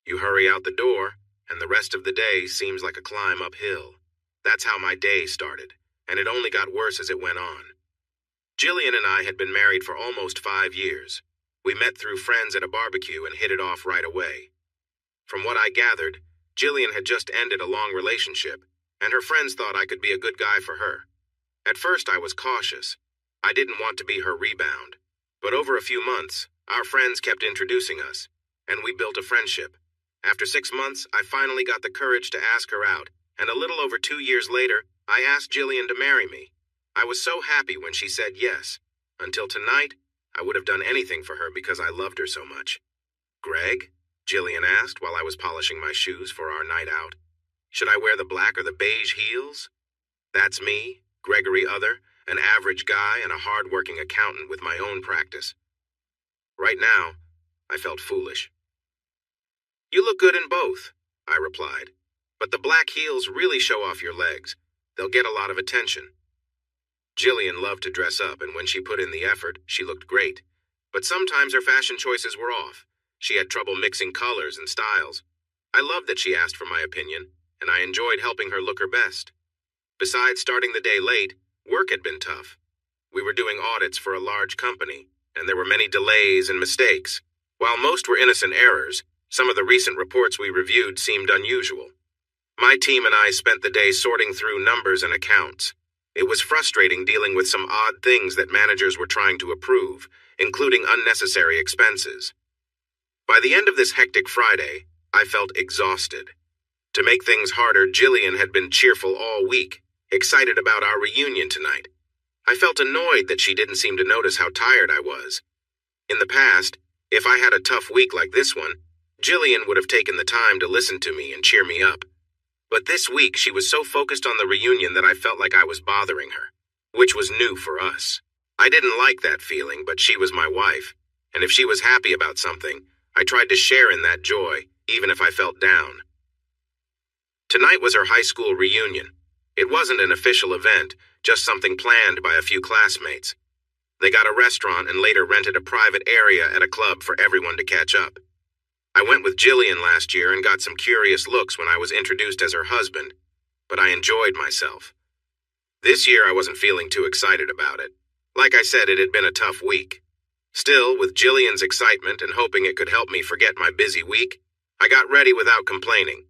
You hurry out the door, and the rest of the day seems like a climb uphill. That's how my day started, and it only got worse as it went on. Jillian and I had been married for almost 5 years. We met through friends at a barbecue and hit it off right away. From what I gathered, Jillian had just ended a long relationship, and her friends thought I could be a good guy for her. At first I was cautious. I didn't want to be her rebound. But over a few months, our friends kept introducing us, and we built a friendship. After 6 months, I finally got the courage to ask her out, and a little over 2 years later, I asked Jillian to marry me. I was so happy when she said yes. Until tonight, I would have done anything for her because I loved her so much. "Greg?" Jillian asked while I was polishing my shoes for our night out. "Should I wear the black or the beige heels?" That's me, Gregory Other, an average guy and a hard-working accountant with my own practice. Right now, I felt foolish. "You look good in both," I replied. "But the black heels really show off your legs. They'll get a lot of attention." Jillian loved to dress up, and when she put in the effort, she looked great. But sometimes her fashion choices were off. She had trouble mixing colors and styles. I loved that she asked for my opinion, and I enjoyed helping her look her best. Besides starting the day late, work had been tough. We were doing audits for a large company, and there were many delays and mistakes. While most were innocent errors, some of the recent reports we reviewed seemed unusual. My team and I spent the day sorting through numbers and accounts. It was frustrating dealing with some odd things that managers were trying to approve, including unnecessary expenses. By the end of this hectic Friday, I felt exhausted. To make things harder, Jillian had been cheerful all week, excited about our reunion tonight. I felt annoyed that she didn't seem to notice how tired I was. In the past, if I had a tough week like this one, Jillian would have taken the time to listen to me and cheer me up. But this week she was so focused on the reunion that I felt like I was bothering her, which was new for us. I didn't like that feeling, but she was my wife, and if she was happy about something, I tried to share in that joy, even if I felt down. Tonight was her high school reunion. It wasn't an official event, just something planned by a few classmates. They got a restaurant and later rented a private area at a club for everyone to catch up. I went with Jillian last year and got some curious looks when I was introduced as her husband, but I enjoyed myself. This year I wasn't feeling too excited about it. Like I said, it had been a tough week. Still, with Jillian's excitement and hoping it could help me forget my busy week, I got ready without complaining.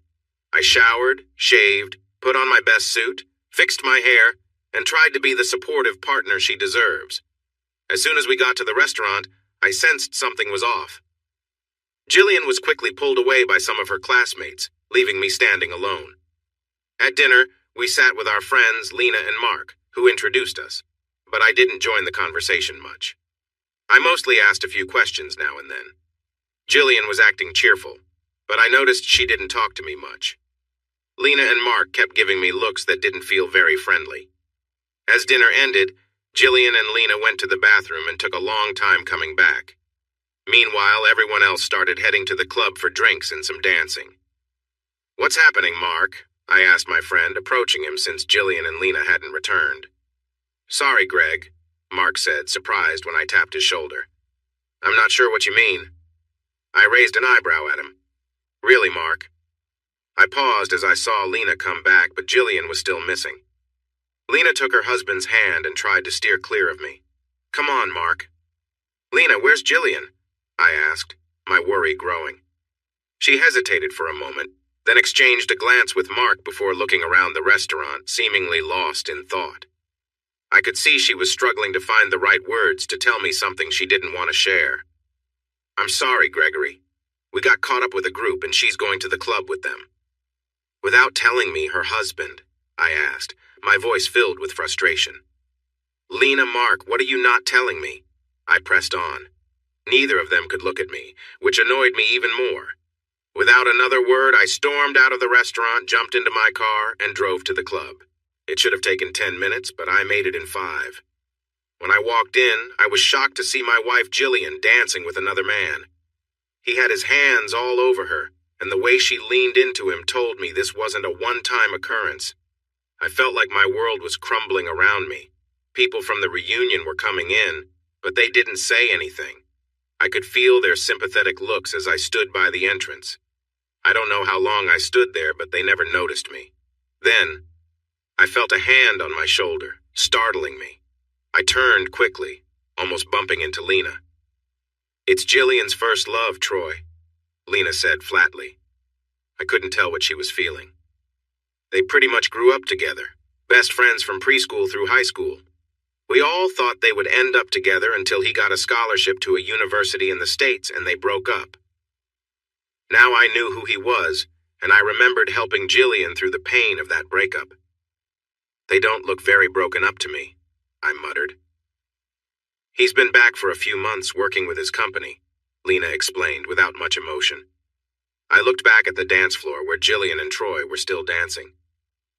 I showered, shaved, put on my best suit, fixed my hair, and tried to be the supportive partner she deserves. As soon as we got to the restaurant, I sensed something was off. Jillian was quickly pulled away by some of her classmates, leaving me standing alone. At dinner, we sat with our friends Lena and Mark, who introduced us, but I didn't join the conversation much. I mostly asked a few questions now and then. Jillian was acting cheerful, but I noticed she didn't talk to me much. Lena and Mark kept giving me looks that didn't feel very friendly. As dinner ended, Jillian and Lena went to the bathroom and took a long time coming back. Meanwhile, everyone else started heading to the club for drinks and some dancing. "What's happening, Mark?" I asked my friend, approaching him since Jillian and Lena hadn't returned. "Sorry, Greg," Mark said, surprised when I tapped his shoulder. "I'm not sure what you mean." I raised an eyebrow at him. "Really, Mark?" I paused as I saw Lena come back, but Jillian was still missing. Lena took her husband's hand and tried to steer clear of me. "Come on, Mark." "Lena, where's Jillian?" I asked, my worry growing. She hesitated for a moment, then exchanged a glance with Mark before looking around the restaurant, seemingly lost in thought. I could see she was struggling to find the right words to tell me something she didn't want to share. "I'm sorry, Gregory. We got caught up with a group and she's going to the club with them." "Without telling me her husband?" I asked, my voice filled with frustration. "Lena, Mark, what are you not telling me?" I pressed on. Neither of them could look at me, which annoyed me even more. Without another word, I stormed out of the restaurant, jumped into my car, and drove to the club. It should have taken 10 minutes, but I made it in 5. When I walked in, I was shocked to see my wife Jillian dancing with another man. He had his hands all over her, and the way she leaned into him told me this wasn't a one-time occurrence. I felt like my world was crumbling around me. People from the reunion were coming in, but they didn't say anything. I could feel their sympathetic looks as I stood by the entrance. I don't know how long I stood there, but they never noticed me. Then, I felt a hand on my shoulder, startling me. I turned quickly, almost bumping into Lena. "It's Jillian's first love, Troy," Lena said flatly. I couldn't tell what she was feeling. They pretty much grew up together, best friends from preschool through high school. We all thought they would end up together until he got a scholarship to a university in the States and they broke up. Now I knew who he was, and I remembered helping Jillian through the pain of that breakup. "They don't look very broken up to me," I muttered. "He's been back for a few months working with his company," Lena explained without much emotion. I looked back at the dance floor where Jillian and Troy were still dancing.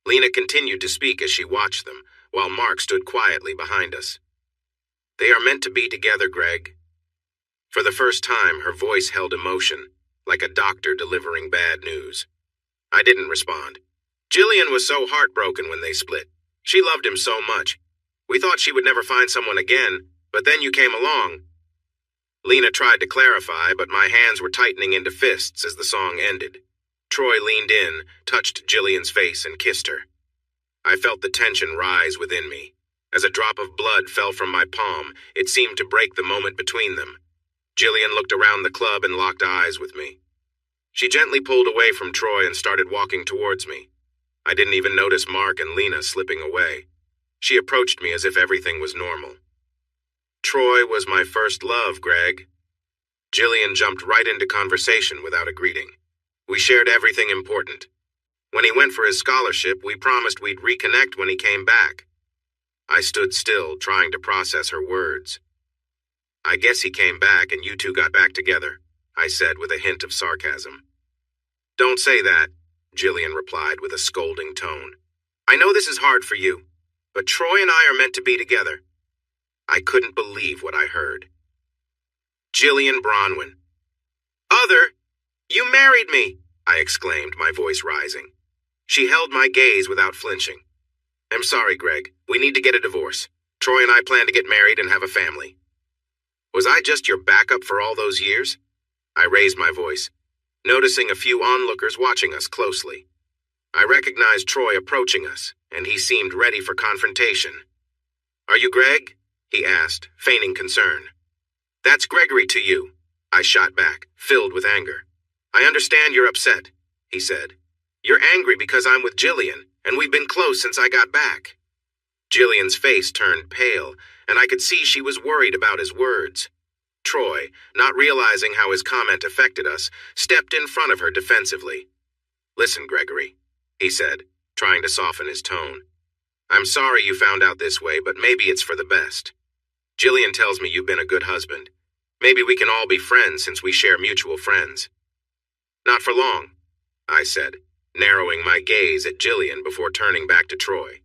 Lena continued to speak as she watched them, while Mark stood quietly behind us. "They are meant to be together, Greg." For the first time, her voice held emotion, like a doctor delivering bad news. I didn't respond. Jillian was so heartbroken when they split. She loved him so much. We thought she would never find someone again, but then you came along. Lena tried to clarify, but my hands were tightening into fists as the song ended. Troy leaned in, touched Jillian's face, and kissed her. I felt the tension rise within me. As a drop of blood fell from my palm, it seemed to break the moment between them. Jillian looked around the club and locked eyes with me. She gently pulled away from Troy and started walking towards me. I didn't even notice Mark and Lena slipping away. She approached me as if everything was normal. "Troy was my first love, Greg." Jillian jumped right into conversation without a greeting. We shared everything important. When he went for his scholarship, we promised we'd reconnect when he came back. I stood still, trying to process her words. "I guess he came back and you two got back together," I said with a hint of sarcasm. "Don't say that," Jillian replied with a scolding tone. "I know this is hard for you, but Troy and I are meant to be together." I couldn't believe what I heard. "Jillian Bronwyn." "Other, you married me," I exclaimed, my voice rising. She held my gaze without flinching. "I'm sorry, Greg. We need to get a divorce. Troy and I plan to get married and have a family." "Was I just your backup for all those years?" I raised my voice, noticing a few onlookers watching us closely. I recognized Troy approaching us, and he seemed ready for confrontation. "Are you Greg?" he asked, feigning concern. "That's Gregory to you," I shot back, filled with anger. "I understand you're upset," he said. "You're angry because I'm with Jillian, and we've been close since I got back." Jillian's face turned pale, and I could see she was worried about his words. Troy, not realizing how his comment affected us, stepped in front of her defensively. "Listen, Gregory," he said, trying to soften his tone. "I'm sorry you found out this way, but maybe it's for the best. Jillian tells me you've been a good husband. Maybe we can all be friends since we share mutual friends." "Not for long," I said, narrowing my gaze at Jillian before turning back to Troy.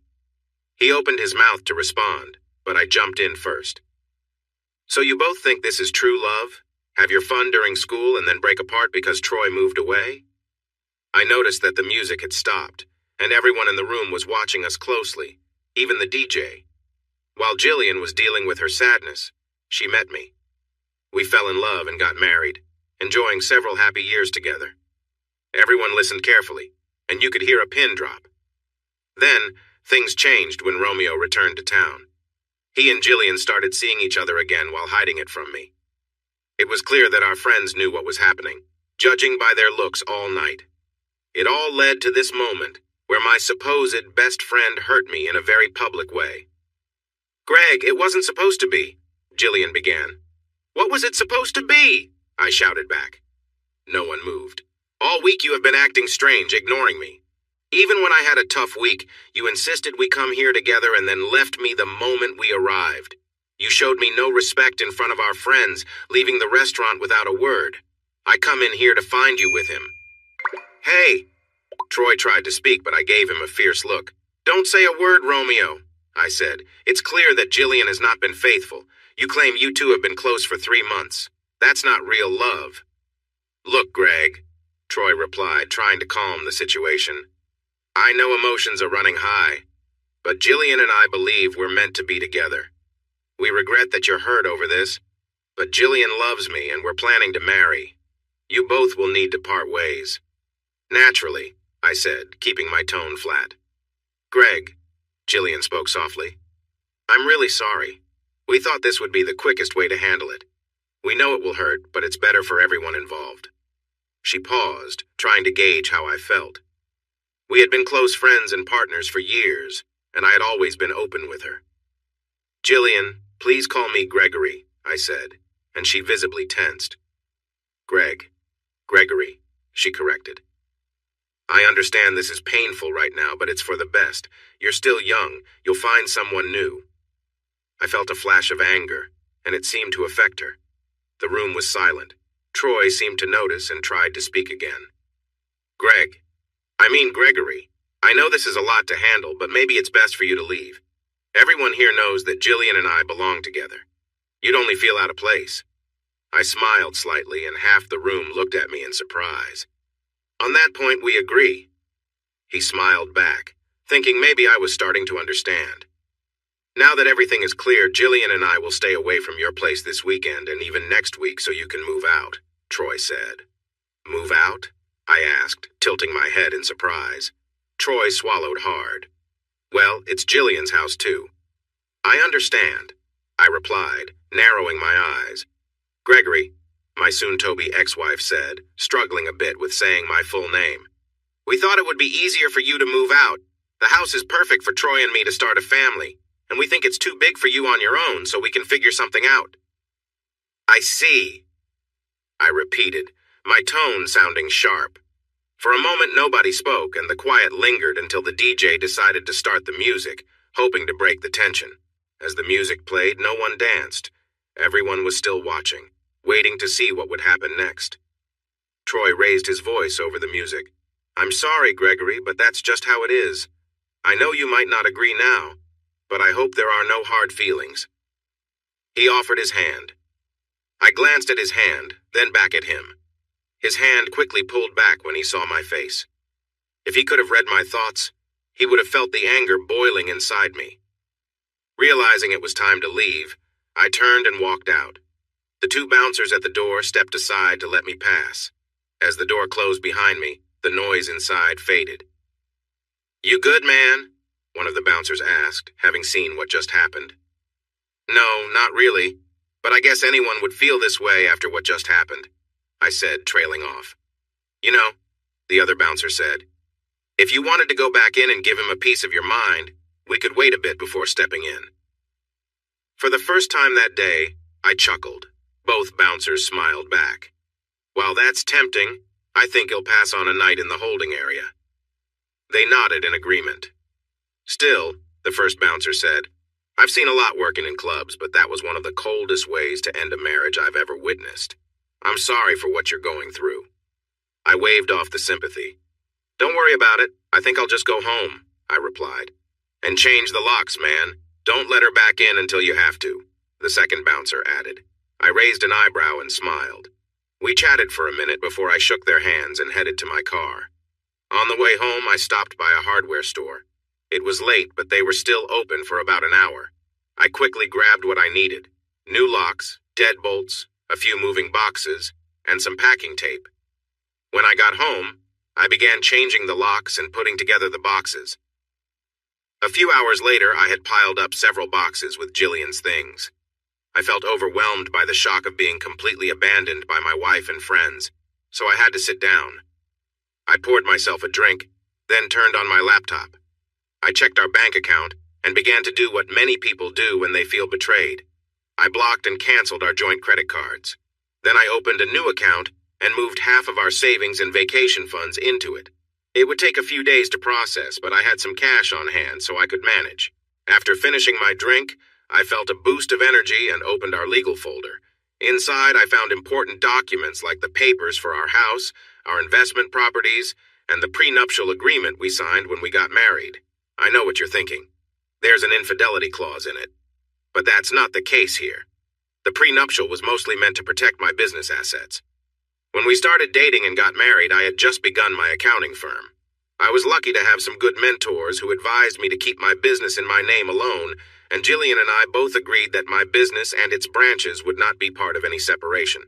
He opened his mouth to respond, but I jumped in first. "So you both think this is true love? Have your fun during school and then break apart because Troy moved away?" I noticed that the music had stopped, and everyone in the room was watching us closely, even the DJ. While Jillian was dealing with her sadness, she met me. We fell in love and got married, enjoying several happy years together. Everyone listened carefully, and you could hear a pin drop. Then, things changed when Romeo returned to town. He and Jillian started seeing each other again while hiding it from me. It was clear that our friends knew what was happening, judging by their looks all night. It all led to this moment, where my supposed best friend hurt me in a very public way. "Greg, it wasn't supposed to be," Jillian began. "What was it supposed to be?" I shouted back. No one moved. "All week you have been acting strange, ignoring me. Even when I had a tough week, you insisted we come here together and then left me the moment we arrived. You showed me no respect in front of our friends, leaving the restaurant without a word. I come in here to find you with him." "Hey!" Troy tried to speak, but I gave him a fierce look. "Don't say a word, Romeo," I said. "It's clear that Jillian has not been faithful. You claim you two have been close for 3 months. That's not real love." "Look, Greg," Troy replied, trying to calm the situation. "I know emotions are running high, but Jillian and I believe we're meant to be together. We regret that you're hurt over this, but Jillian loves me and we're planning to marry. You both will need to part ways. Naturally, I said, keeping my tone flat. Greg, Jillian spoke softly. I'm really sorry. We thought this would be the quickest way to handle it. We know it will hurt, but it's better for everyone involved. She paused, trying to gauge how I felt. We had been close friends and partners for years, and I had always been open with her. Jillian, please call me Gregory, I said, and she visibly tensed. Gregory, she corrected. I understand this is painful right now, but it's for the best. You're still young. You'll find someone new. I felt a flash of anger, and it seemed to affect her. The room was silent. Troy seemed to notice and tried to speak again. Gregory, I know this is a lot to handle, but maybe it's best for you to leave. Everyone here knows that Jillian and I belong together. You'd only feel out of place. I smiled slightly, and half the room looked at me in surprise. On that point, we agree. He smiled back, thinking maybe I was starting to understand. Now that everything is clear, Jillian and I will stay away from your place this weekend and even next week so you can move out, Troy said. Move out? I asked, tilting my head in surprise. Troy swallowed hard. Well, it's Jillian's house too. I understand, I replied, narrowing my eyes. Gregory, my soon-to-be ex-wife said, struggling a bit with saying my full name. We thought it would be easier for you to move out. The house is perfect for Troy and me to start a family, and we think it's too big for you on your own, so we can figure something out. I see, I repeated, my tone sounding sharp. For a moment nobody spoke, and the quiet lingered until the DJ decided to start the music, hoping to break the tension. As the music played, no one danced. Everyone was still watching, waiting to see what would happen next. Troy raised his voice over the music. I'm sorry, Gregory, but that's just how it is. I know you might not agree now, but I hope there are no hard feelings. He offered his hand. I glanced at his hand, then back at him. His hand quickly pulled back when he saw my face. If he could have read my thoughts, he would have felt the anger boiling inside me. Realizing it was time to leave, I turned and walked out. The two bouncers at the door stepped aside to let me pass. As the door closed behind me, the noise inside faded. You good, man? One of the bouncers asked, having seen what just happened. No, not really, but I guess anyone would feel this way after what just happened, I said, trailing off. You know, the other bouncer said, if you wanted to go back in and give him a piece of your mind, we could wait a bit before stepping in. For the first time that day, I chuckled. Both bouncers smiled back. While that's tempting, I think he'll pass on a night in the holding area. They nodded in agreement. Still, the first bouncer said, I've seen a lot working in clubs, but that was one of the coldest ways to end a marriage I've ever witnessed. I'm sorry for what you're going through. I waved off the sympathy. Don't worry about it. I think I'll just go home, I replied. And change the locks, man. Don't let her back in until you have to, the second bouncer added. I raised an eyebrow and smiled. We chatted for a minute before I shook their hands and headed to my car. On the way home, I stopped by a hardware store. It was late, but they were still open for about an hour. I quickly grabbed what I needed. New locks, deadbolts, a few moving boxes, and some packing tape. When I got home, I began changing the locks and putting together the boxes. A few hours later, I had piled up several boxes with Jillian's things. I felt overwhelmed by the shock of being completely abandoned by my wife and friends, so I had to sit down. I poured myself a drink, then turned on my laptop. I checked our bank account and began to do what many people do when they feel betrayed. I blocked and canceled our joint credit cards. Then I opened a new account and moved half of our savings and vacation funds into it. It would take a few days to process, but I had some cash on hand so I could manage. After finishing my drink, I felt a boost of energy and opened our legal folder. Inside, I found important documents like the papers for our house, our investment properties, and the prenuptial agreement we signed when we got married. I know what you're thinking. There's an infidelity clause in it. But that's not the case here. The prenuptial was mostly meant to protect my business assets. When we started dating and got married, I had just begun my accounting firm. I was lucky to have some good mentors who advised me to keep my business in my name alone, and Jillian and I both agreed that my business and its branches would not be part of any separation.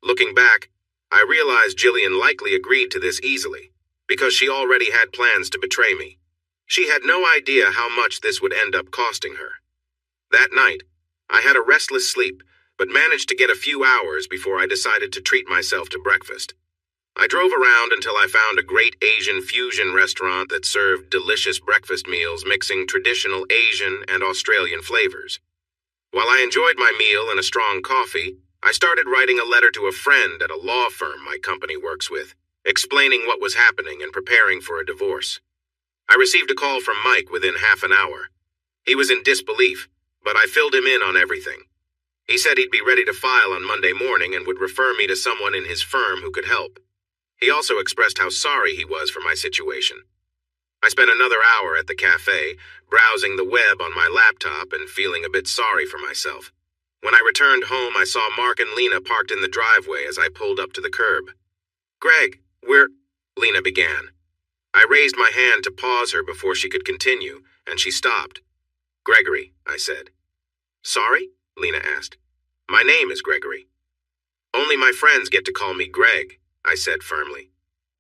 Looking back, I realized Jillian likely agreed to this easily. because she already had plans to betray me. She had no idea how much this would end up costing her. That night, I had a restless sleep, but managed to get a few hours before I decided to treat myself to breakfast. I drove around until I found a great Asian fusion restaurant that served delicious breakfast meals mixing traditional Asian and Australian flavors. While I enjoyed my meal and a strong coffee, I started writing a letter to a friend at a law firm my company works with, explaining what was happening and preparing for a divorce. I received a call from Mike within half an hour. He was in disbelief, but I filled him in on everything. He said he'd be ready to file on Monday morning and would refer me to someone in his firm who could help. He also expressed how sorry he was for my situation. I spent another hour at the cafe, browsing the web on my laptop and feeling a bit sorry for myself. When I returned home, I saw Mark and Lena parked in the driveway as I pulled up to the curb. "Greg, Lena began. I raised my hand to pause her before she could continue, and she stopped. "Gregory," I said. "Sorry?" Lena asked. "My name is Gregory." "Only my friends get to call me Greg," I said firmly.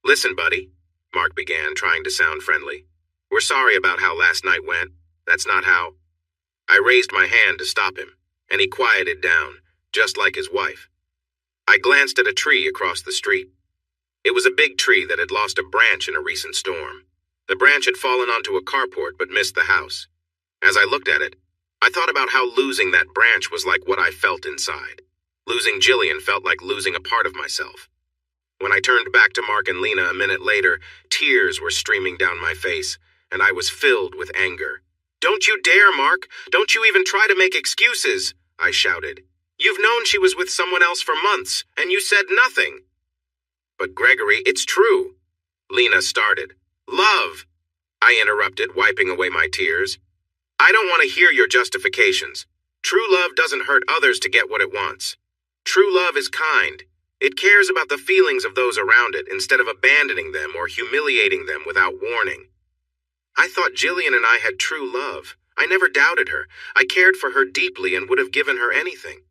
"Listen, buddy," Mark began, trying to sound friendly. "We're sorry about how last night went. That's not how—" I raised my hand to stop him, and he quieted down, just like his wife. I glanced at a tree across the street. It was a big tree that had lost a branch in a recent storm. The branch had fallen onto a carport but missed the house. As I looked at it, I thought about how losing that branch was like what I felt inside. Losing Jillian felt like losing a part of myself. When I turned back to Mark and Lena a minute later, tears were streaming down my face, and I was filled with anger. "Don't you dare, Mark! Don't you even try to make excuses!" I shouted. "You've known she was with someone else for months, and you said nothing." "But Gregory, it's true." Lena started. "Love," I interrupted, wiping away my tears. "I don't want to hear your justifications. True love doesn't hurt others to get what it wants. True love is kind. It cares about the feelings of those around it instead of abandoning them or humiliating them without warning. I thought Jillian and I had true love. I never doubted her. I cared for her deeply and would have given her anything."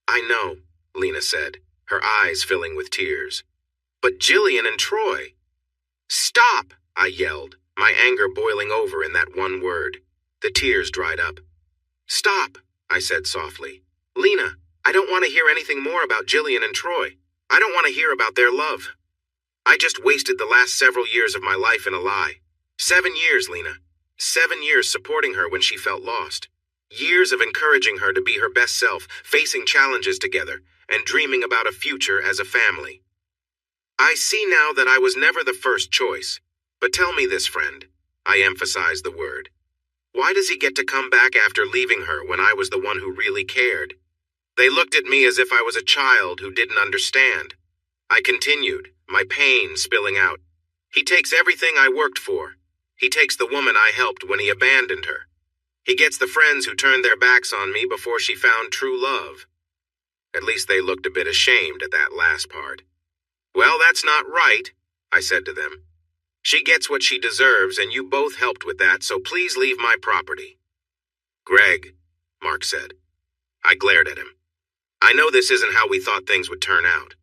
"I know," Lena said, her eyes filling with tears. "But Jillian and Troy—" "Stop!" I yelled, my anger boiling over in that one word. The tears dried up. "Stop," I said softly. "Lena, I don't want to hear anything more about Jillian and Troy. I don't want to hear about their love. I just wasted the last several years of my life in a lie. 7 years, Lena. 7 years supporting her when she felt lost. Years of encouraging her to be her best self, facing challenges together, and dreaming about a future as a family. I see now that I was never the first choice. But tell me this, friend," I emphasized the word. "Why does he get to come back after leaving her when I was the one who really cared?" They looked at me as if I was a child who didn't understand. I continued, my pain spilling out. "He takes everything I worked for. He takes the woman I helped when he abandoned her. He gets the friends who turned their backs on me before she found true love." At least they looked a bit ashamed at that last part. "Well, that's not right," I said to them. "She gets what she deserves, and you both helped with that, so please leave my property." "Greg," Mark said. I glared at him. "I know this isn't how we thought things would turn out.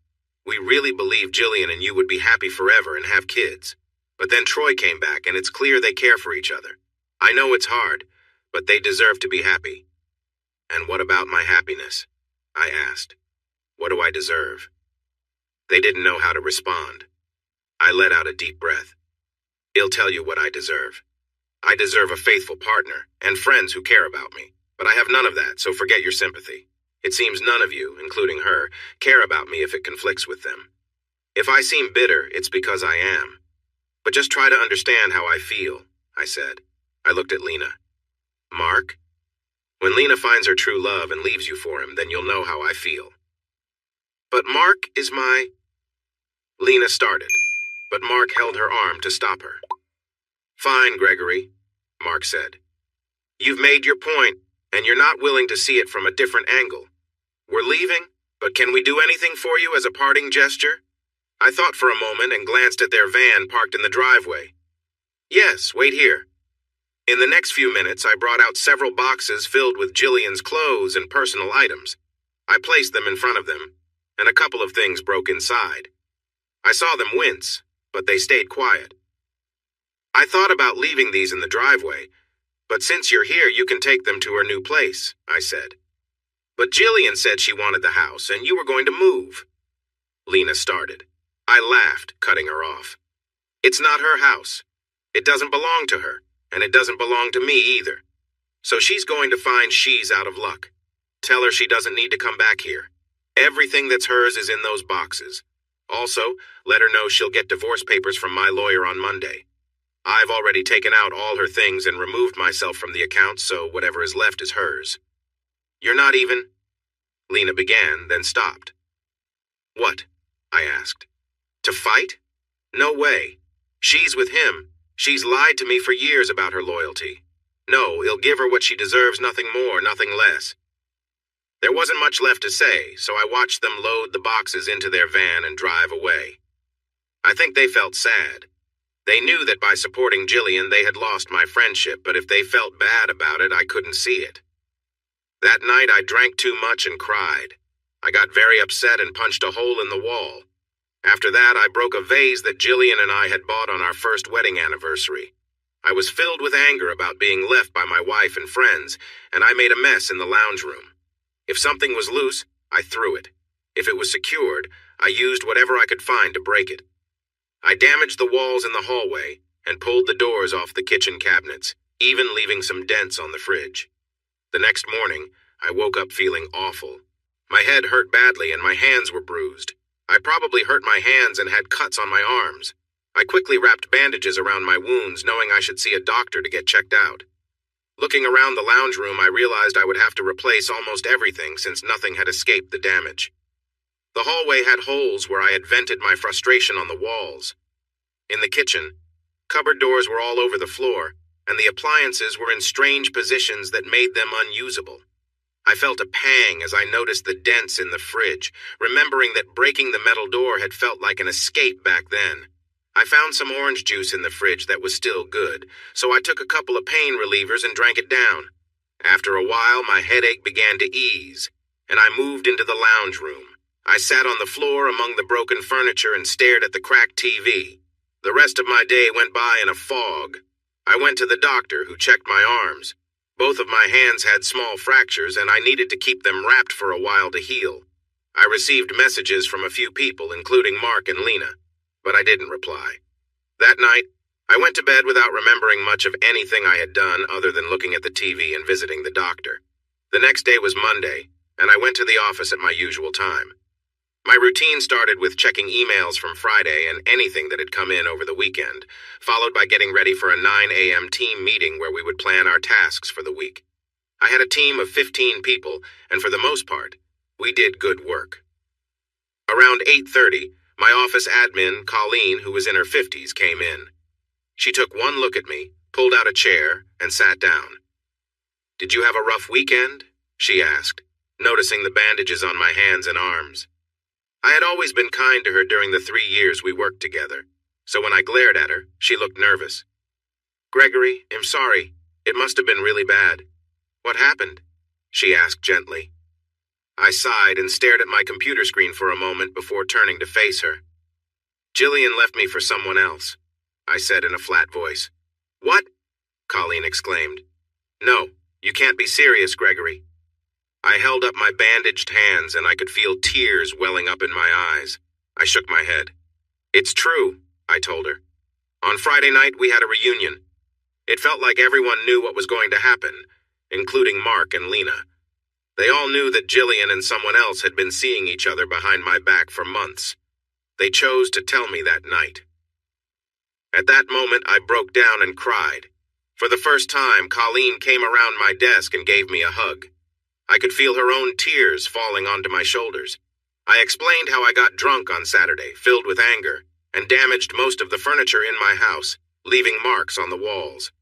We really believed Jillian and you would be happy forever and have kids. But then Troy came back, and it's clear they care for each other. I know it's hard, but they deserve to be happy." "And what about my happiness?" I asked. "What do I deserve?" They didn't know how to respond. I let out a deep breath. "He'll tell you what I deserve. I deserve a faithful partner and friends who care about me, but I have none of that, so forget your sympathy. It seems none of you, including her, care about me if it conflicts with them. If I seem bitter, it's because I am. But just try to understand how I feel," I said. I looked at Lena. "Mark? When Lena finds her true love and leaves you for him, then you'll know how I feel." "But Mark is my—" Lena started, but Mark held her arm to stop her. "Fine, Gregory," Mark said. "You've made your point, and you're not willing to see it from a different angle. We're leaving, but can we do anything for you as a parting gesture?" I thought for a moment and glanced at their van parked in the driveway. "Yes, wait here." In the next few minutes, I brought out several boxes filled with Jillian's clothes and personal items. I placed them in front of them, and a couple of things broke inside. I saw them wince, but they stayed quiet. I thought about leaving these in the driveway, but since you're here, you can take them to her new place, I said. But Jillian said she wanted the house, and you were going to move. Lena started. I laughed, cutting her off. It's not her house. It doesn't belong to her, and it doesn't belong to me either. So she's going to find she's out of luck. Tell her she doesn't need to come back here. Everything that's hers is in those boxes. Also, let her know she'll get divorce papers from my lawyer on Monday. I've already taken out all her things and removed myself from the account, so whatever is left is hers. You're not even... Lena began, then stopped. What? I asked. To fight? No way. She's with him. She's lied to me for years about her loyalty. No, he'll give her what she deserves, nothing more, nothing less. There wasn't much left to say, so I watched them load the boxes into their van and drive away. I think they felt sad. They knew that by supporting Jillian they had lost my friendship, but if they felt bad about it, I couldn't see it. That night I drank too much and cried. I got very upset and punched a hole in the wall. After that, I broke a vase that Jillian and I had bought on our first wedding anniversary. I was filled with anger about being left by my wife and friends, and I made a mess in the lounge room. If something was loose, I threw it. If it was secured, I used whatever I could find to break it. I damaged the walls in the hallway and pulled the doors off the kitchen cabinets, even leaving some dents on the fridge. The next morning, I woke up feeling awful. My head hurt badly and my hands were bruised. I probably hurt my hands and had cuts on my arms. I quickly wrapped bandages around my wounds, knowing I should see a doctor to get checked out. Looking around the lounge room, I realized I would have to replace almost everything since nothing had escaped the damage. The hallway had holes where I had vented my frustration on the walls. In the kitchen, cupboard doors were all over the floor, and the appliances were in strange positions that made them unusable. I felt a pang as I noticed the dents in the fridge, remembering that breaking the metal door had felt like an escape back then. I found some orange juice in the fridge that was still good, so I took a couple of pain relievers and drank it down. After a while, my headache began to ease, and I moved into the lounge room. I sat on the floor among the broken furniture and stared at the cracked TV. The rest of my day went by in a fog. I went to the doctor, who checked my arms. Both of my hands had small fractures, and I needed to keep them wrapped for a while to heal. I received messages from a few people, including Mark and Lena, but I didn't reply. That night, I went to bed without remembering much of anything I had done other than looking at the TV and visiting the doctor. The next day was Monday, and I went to the office at my usual time. My routine started with checking emails from Friday and anything that had come in over the weekend, followed by getting ready for a 9 a.m. team meeting where we would plan our tasks for the week. I had a team of 15 people, and for the most part, we did good work. Around 8:30, my office admin, Colleen, who was in her 50s, came in. She took one look at me, pulled out a chair, and sat down. "Did you have a rough weekend?" she asked, noticing the bandages on my hands and arms. I had always been kind to her during the 3 years we worked together, so when I glared at her, she looked nervous. "Gregory, I'm sorry. It must have been really bad." "What happened?" she asked gently. I sighed and stared at my computer screen for a moment before turning to face her. "Jillian left me for someone else," I said in a flat voice. "What?" Colleen exclaimed. "No, you can't be serious, Gregory." I held up my bandaged hands and I could feel tears welling up in my eyes. I shook my head. "It's true," I told her. "On Friday night, we had a reunion. It felt like everyone knew what was going to happen, including Mark and Lena. They all knew that Jillian and someone else had been seeing each other behind my back for months. They chose to tell me that night." At that moment, I broke down and cried. For the first time, Colleen came around my desk and gave me a hug. I could feel her own tears falling onto my shoulders. I explained how I got drunk on Saturday, filled with anger, and damaged most of the furniture in my house, leaving marks on the walls.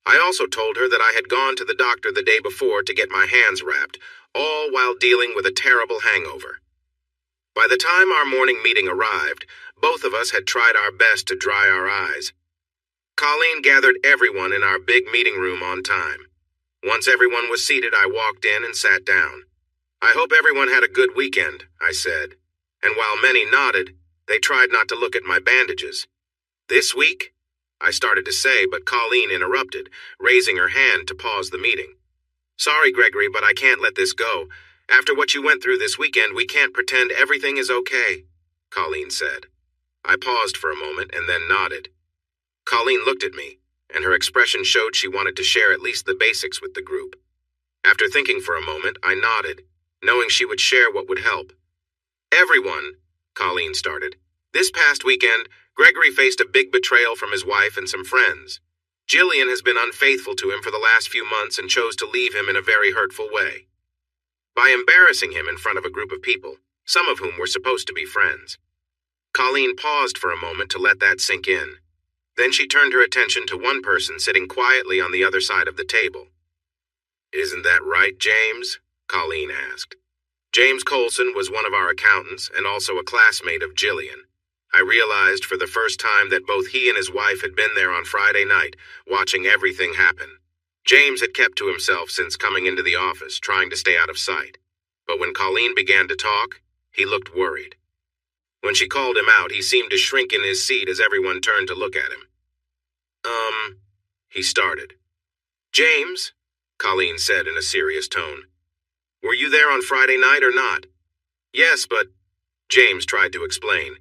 I also told her that I had gone to the doctor the day before to get my hands wrapped, all while dealing with a terrible hangover. By the time our morning meeting arrived, both of us had tried our best to dry our eyes. Colleen gathered everyone in our big meeting room on time. Once everyone was seated, I walked in and sat down. "I hope everyone had a good weekend," I said, and while many nodded, they tried not to look at my bandages. This week? I started to say, but Colleen interrupted, raising her hand to pause the meeting. Sorry, Gregory, but I can't let this go. After what you went through this weekend, we can't pretend everything is okay, Colleen said. I paused for a moment and then nodded. Colleen looked at me, and her expression showed she wanted to share at least the basics with the group. After thinking for a moment, I nodded, knowing she would share what would help. Everyone, Colleen started. This past weekend, Gregory faced a big betrayal from his wife and some friends. Jillian has been unfaithful to him for the last few months and chose to leave him in a very hurtful way. By embarrassing him in front of a group of people, some of whom were supposed to be friends. Colleen paused for a moment to let that sink in. Then she turned her attention to one person sitting quietly on the other side of the table. Isn't that right, James? Colleen asked. James Colson was one of our accountants and also a classmate of Jillian. I realized for the first time that both he and his wife had been there on Friday night, watching everything happen. James had kept to himself since coming into the office, trying to stay out of sight. But when Colleen began to talk, he looked worried. When she called him out, he seemed to shrink in his seat as everyone turned to look at him. He started. James, Colleen said in a serious tone. Were you there on Friday night or not? Yes, but James tried to explain.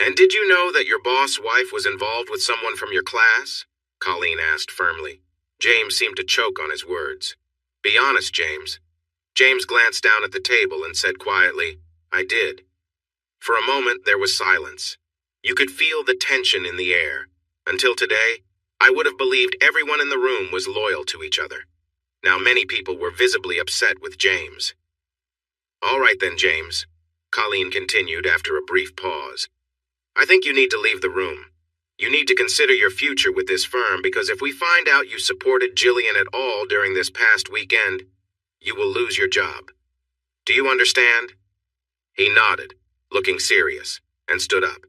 And did you know that your boss' wife was involved with someone from your class? Colleen asked firmly. James seemed to choke on his words. Be honest, James. James glanced down at the table and said quietly, I did. For a moment, there was silence. You could feel the tension in the air. Until today, I would have believed everyone in the room was loyal to each other. Now many people were visibly upset with James. All right then, James, Colleen continued after a brief pause. I think you need to leave the room. You need to consider your future with this firm because if we find out you supported Jillian at all during this past weekend, you will lose your job. Do you understand? He nodded, looking serious, and stood up.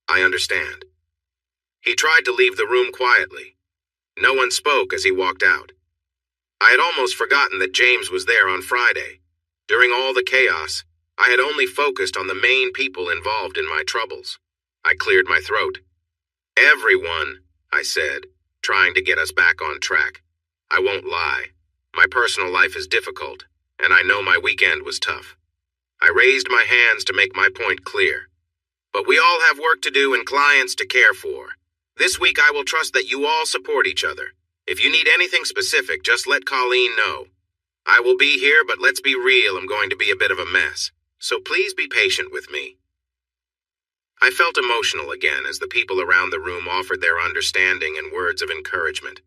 I understand. He tried to leave the room quietly. No one spoke as he walked out. I had almost forgotten that James was there on Friday. During all the chaos, I had only focused on the main people involved in my troubles. I cleared my throat. Everyone, I said, trying to get us back on track. I won't lie. My personal life is difficult, and I know my weekend was tough. I raised my hands to make my point clear. But we all have work to do and clients to care for. This week I will trust that you all support each other. If you need anything specific, just let Colleen know. I will be here, but let's be real, I'm going to be a bit of a mess. So please be patient with me. I felt emotional again as the people around the room offered their understanding and words of encouragement.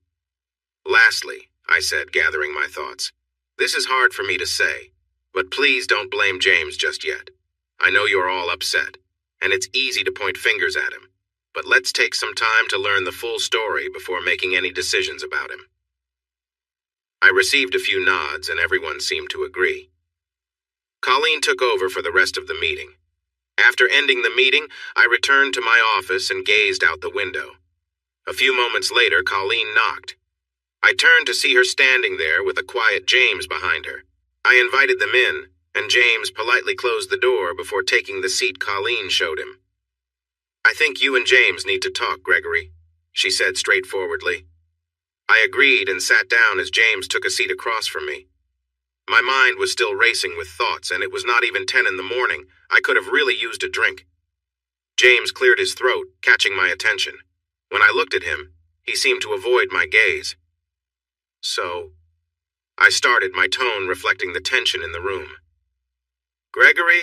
Lastly, I said, gathering my thoughts, this is hard for me to say, but please don't blame James just yet. I know you're all upset, and it's easy to point fingers at him, but let's take some time to learn the full story before making any decisions about him. I received a few nods, and everyone seemed to agree. Colleen took over for the rest of the meeting. After ending the meeting, I returned to my office and gazed out the window. A few moments later, Colleen knocked. I turned to see her standing there with a quiet James behind her. I invited them in, and James politely closed the door before taking the seat Colleen showed him. I think you and James need to talk, Gregory, she said straightforwardly. I agreed and sat down as James took a seat across from me. My mind was still racing with thoughts, and it was not even 10 in the morning. I could have really used a drink. James cleared his throat, catching my attention. When I looked at him, he seemed to avoid my gaze. So, I started, my tone reflecting the tension in the room. Gregory,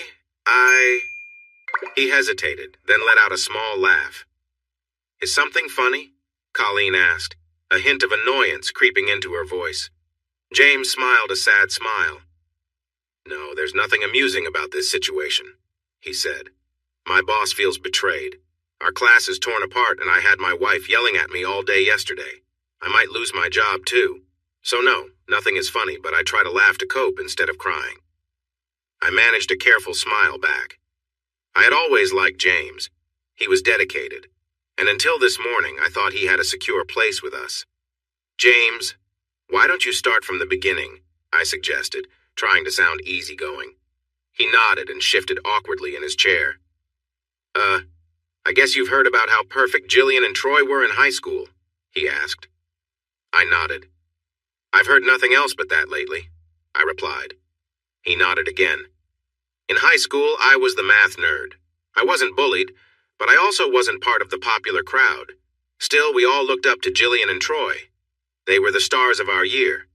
He hesitated, then let out a small laugh. Is something funny? Colleen asked, a hint of annoyance creeping into her voice. James smiled a sad smile. No, there's nothing amusing about this situation, he said. My boss feels betrayed. Our class is torn apart and I had my wife yelling at me all day yesterday. I might lose my job too. So no, nothing is funny, but I try to laugh to cope instead of crying. I managed a careful smile back. I had always liked James. He was dedicated. And until this morning, I thought he had a secure place with us. James, why don't you start from the beginning? I suggested, trying to sound easygoing. He nodded and shifted awkwardly in his chair. I guess you've heard about how perfect Jillian and Troy were in high school, he asked. I nodded. I've heard nothing else but that lately, I replied. He nodded again. In high school, I was the math nerd. I wasn't bullied, but I also wasn't part of the popular crowd. Still, we all looked up to Jillian and Troy. They were the stars of our year.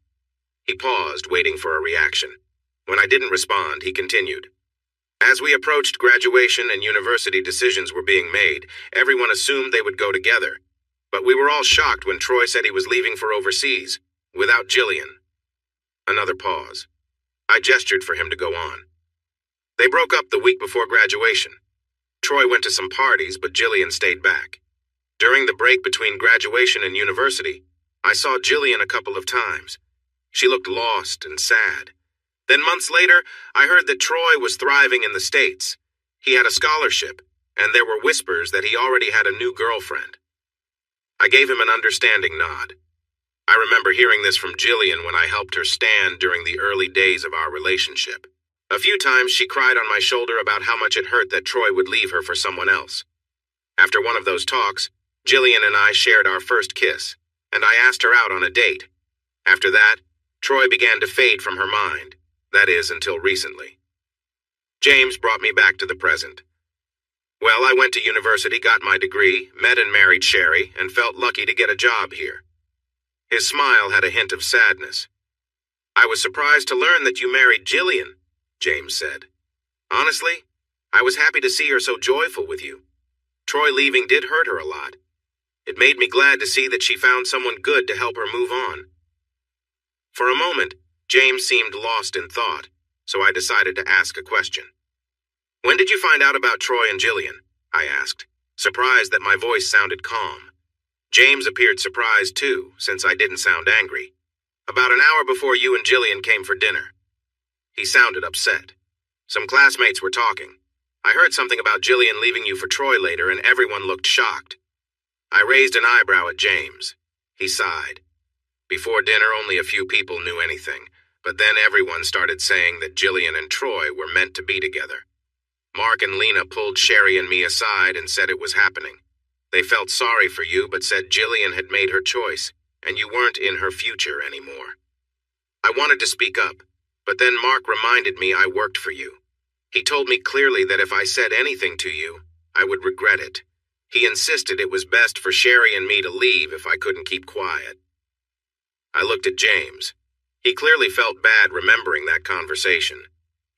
He paused, waiting for a reaction. When I didn't respond, he continued. As we approached graduation and university decisions were being made, everyone assumed they would go together. But we were all shocked when Troy said he was leaving for overseas, without Jillian. Another pause. I gestured for him to go on. They broke up the week before graduation. Troy went to some parties, but Jillian stayed back. During the break between graduation and university, I saw Jillian a couple of times. She looked lost and sad. Then months later, I heard that Troy was thriving in the States. He had a scholarship, and there were whispers that he already had a new girlfriend. I gave him an understanding nod. I remember hearing this from Jillian when I helped her stand during the early days of our relationship. A few times she cried on my shoulder about how much it hurt that Troy would leave her for someone else. After one of those talks, Jillian and I shared our first kiss, and I asked her out on a date. After that, Troy began to fade from her mind. That is, until recently. James brought me back to the present. Well, I went to university, got my degree, met and married Sherry, and felt lucky to get a job here. His smile had a hint of sadness. I was surprised to learn that you married Jillian, James said. Honestly, I was happy to see her so joyful with you. Troy leaving did hurt her a lot. It made me glad to see that she found someone good to help her move on. For a moment, James seemed lost in thought, so I decided to ask a question. When did you find out about Troy and Jillian? I asked, surprised that my voice sounded calm. James appeared surprised too, since I didn't sound angry. About an hour before you and Jillian came for dinner. He sounded upset. Some classmates were talking. I heard something about Jillian leaving you for Troy later, and everyone looked shocked. I raised an eyebrow at James. He sighed. Before dinner, only a few people knew anything, but then everyone started saying that Jillian and Troy were meant to be together. Mark and Lena pulled Sherry and me aside and said it was happening. They felt sorry for you, but said Jillian had made her choice, and you weren't in her future anymore. I wanted to speak up, but then Mark reminded me I worked for you. He told me clearly that if I said anything to you, I would regret it. He insisted it was best for Sherry and me to leave if I couldn't keep quiet. I looked at James. He clearly felt bad remembering that conversation.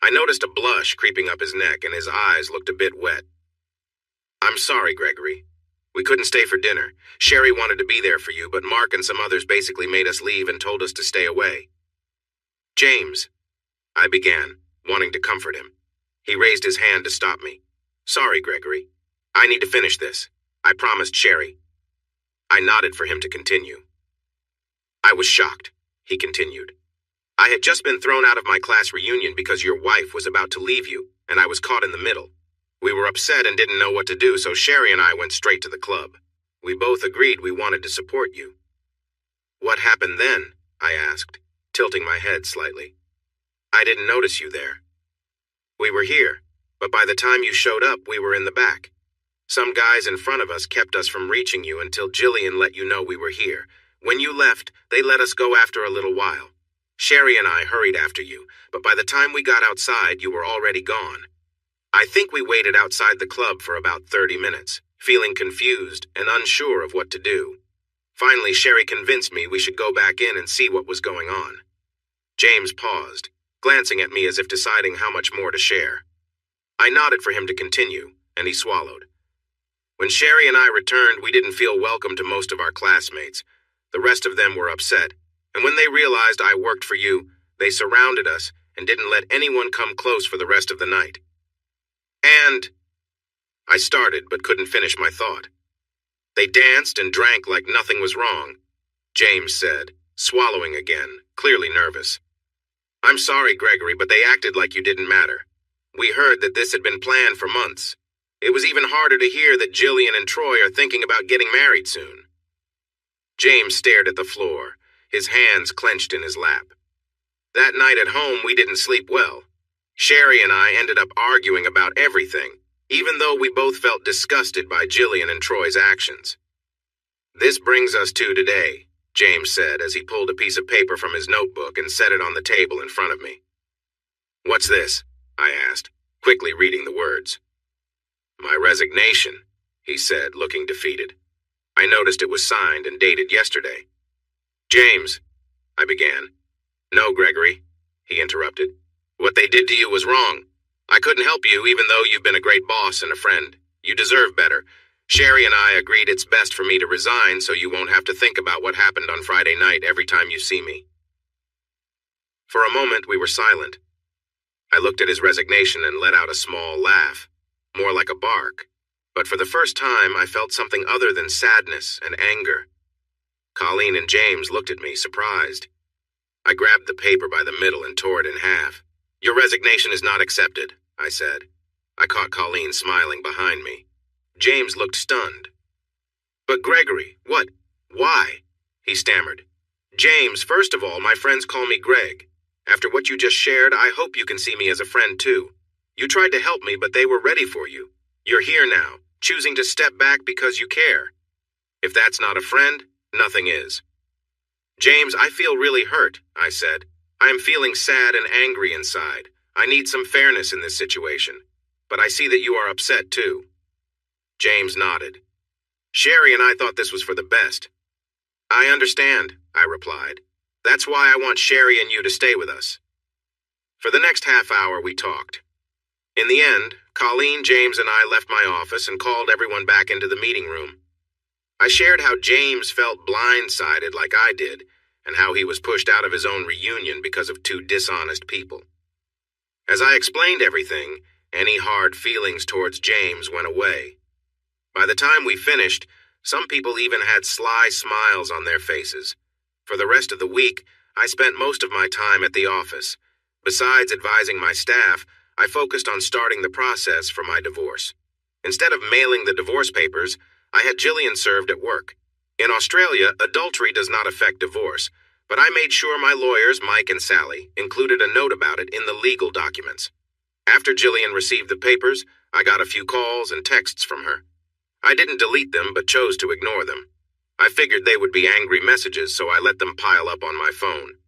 I noticed a blush creeping up his neck, and his eyes looked a bit wet. I'm sorry, Gregory. We couldn't stay for dinner. Sherry wanted to be there for you, but Mark and some others basically made us leave and told us to stay away. James, I began, wanting to comfort him. He raised his hand to stop me. Sorry, Gregory. I need to finish this. I promised Sherry. I nodded for him to continue. I was shocked, he continued. I had just been thrown out of my class reunion because your wife was about to leave you, and I was caught in the middle. We were upset and didn't know what to do, so Sherry and I went straight to the club. We both agreed we wanted to support you. What happened then? I asked, tilting my head slightly. I didn't notice you there. We were here, but by the time you showed up, we were in the back. Some guys in front of us kept us from reaching you until Jillian let you know we were here. When you left, they let us go after a little while. Sherry and I hurried after you, but by the time we got outside, you were already gone. I think we waited outside the club for about 30 minutes, feeling confused and unsure of what to do. Finally, Sherry convinced me we should go back in and see what was going on. James paused, glancing at me as if deciding how much more to share. I nodded for him to continue, and he swallowed. When Sherry and I returned, we didn't feel welcome to most of our classmates. The rest of them were upset, and when they realized I worked for you, they surrounded us and didn't let anyone come close for the rest of the night. And I started but couldn't finish my thought. They danced and drank like nothing was wrong, James said, swallowing again, clearly nervous. I'm sorry, Gregory, but they acted like you didn't matter. We heard that this had been planned for months. It was even harder to hear that Jillian and Troy are thinking about getting married soon. James stared at the floor, his hands clenched in his lap. That night at home, we didn't sleep well. Sherry and I ended up arguing about everything, even though we both felt disgusted by Jillian and Troy's actions. "This brings us to today," James said as he pulled a piece of paper from his notebook and set it on the table in front of me. "What's this?" I asked, quickly reading the words. "My resignation," he said, looking defeated. I noticed it was signed and dated yesterday. "James," I began. "No, Gregory," he interrupted. "What they did to you was wrong. I couldn't help you even though you've been a great boss and a friend. You deserve better. Sherry and I agreed it's best for me to resign so you won't have to think about what happened on Friday night every time you see me." For a moment, we were silent. I looked at his resignation and let out a small laugh, more like a bark. But for the first time, I felt something other than sadness and anger. Colleen and James looked at me, surprised. I grabbed the paper by the middle and tore it in half. "Your resignation is not accepted," I said. I caught Colleen smiling behind me. James looked stunned. "But Gregory, what? Why?" he stammered. "James, first of all, my friends call me Greg. After what you just shared, I hope you can see me as a friend too. You tried to help me, but they were ready for you. You're here now, choosing to step back because you care. If that's not a friend, nothing is." "James, I feel really hurt," I said. "I am feeling sad and angry inside. I need some fairness in this situation. But I see that you are upset too." James nodded. "Sherry and I thought this was for the best." "I understand," I replied. "That's why I want Sherry and you to stay with us." For the next half hour, we talked. In the end, Colleen, James, and I left my office and called everyone back into the meeting room. I shared how James felt blindsided like I did, and how he was pushed out of his own reunion because of two dishonest people. As I explained everything, any hard feelings towards James went away. By the time we finished, some people even had sly smiles on their faces. For the rest of the week, I spent most of my time at the office. Besides advising my staff, I focused on starting the process for my divorce. Instead of mailing the divorce papers, I had Jillian served at work. In Australia, adultery does not affect divorce, but I made sure my lawyers, Mike and Sally, included a note about it in the legal documents. After Jillian received the papers, I got a few calls and texts from her. I didn't delete them, but chose to ignore them. I figured they would be angry messages, so I let them pile up on my phone.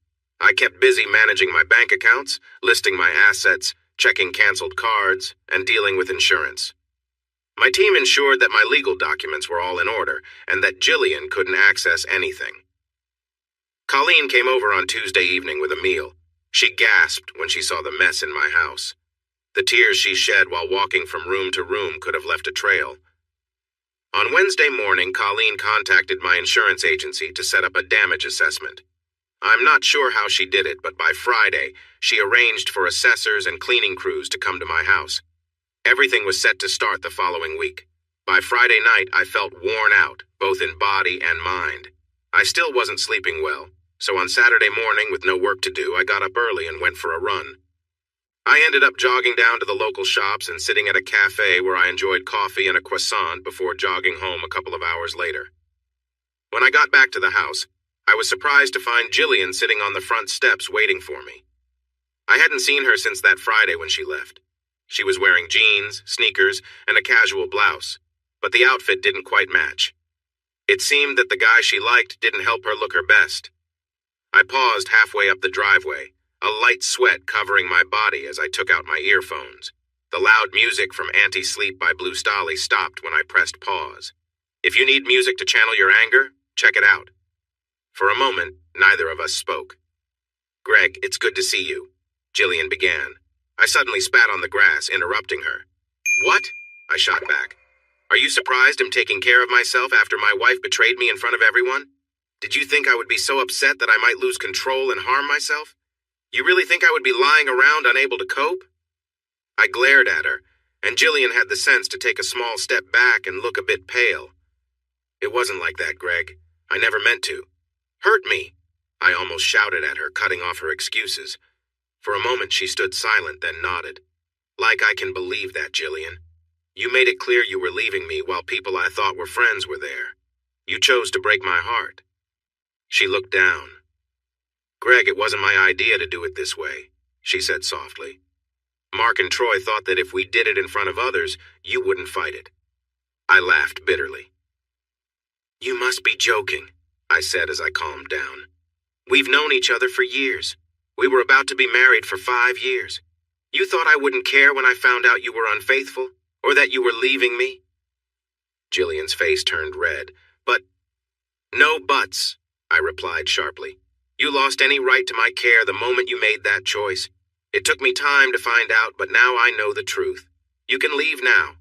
I kept busy managing my bank accounts, listing my assets, checking canceled cards, and dealing with insurance. My team ensured that my legal documents were all in order, and that Jillian couldn't access anything. Colleen came over on Tuesday evening with a meal. She gasped when she saw the mess in my house. The tears she shed while walking from room to room could have left a trail. On Wednesday morning, Colleen contacted my insurance agency to set up a damage assessment. I'm not sure how she did it, but by Friday, she arranged for assessors and cleaning crews to come to my house. Everything was set to start the following week. By Friday night, I felt worn out, both in body and mind. I still wasn't sleeping well, so on Saturday morning, with no work to do, I got up early and went for a run. I ended up jogging down to the local shops and sitting at a cafe where I enjoyed coffee and a croissant before jogging home a couple of hours later. When I got back to the house, I was surprised to find Jillian sitting on the front steps waiting for me. I hadn't seen her since that Friday when she left. She was wearing jeans, sneakers, and a casual blouse, but the outfit didn't quite match. It seemed that the guy she liked didn't help her look her best. I paused halfway up the driveway, a light sweat covering my body as I took out my earphones. The loud music from Anti-Sleep by Blue Stolly stopped when I pressed pause. If you need music to channel your anger, check it out. For a moment, neither of us spoke. "Greg, it's good to see you," Jillian began. I suddenly spat on the grass, interrupting her. "What?" I shot back. "Are you surprised I'm taking care of myself after my wife betrayed me in front of everyone? Did you think I would be so upset that I might lose control and harm myself? You really think I would be lying around unable to cope?" I glared at her, and Jillian had the sense to take a small step back and look a bit pale. "It wasn't like that, Greg. I never meant to." "Hurt me," I almost shouted at her, cutting off her excuses. For a moment she stood silent, then nodded. "Like I can believe that, Jillian. You made it clear you were leaving me while people I thought were friends were there. You chose to break my heart." She looked down. "Greg, it wasn't my idea to do it this way," she said softly. Mark and Troy thought that if we did it in front of others, you wouldn't fight it. I laughed bitterly. You must be joking, I said as I calmed down. We've known each other for years. We were about to be married for 5 years. You thought I wouldn't care when I found out you were unfaithful, or that you were leaving me? Jillian's face turned red. But, no buts, I replied sharply. You lost any right to my care the moment you made that choice. It took me time to find out, but now I know the truth. You can leave now.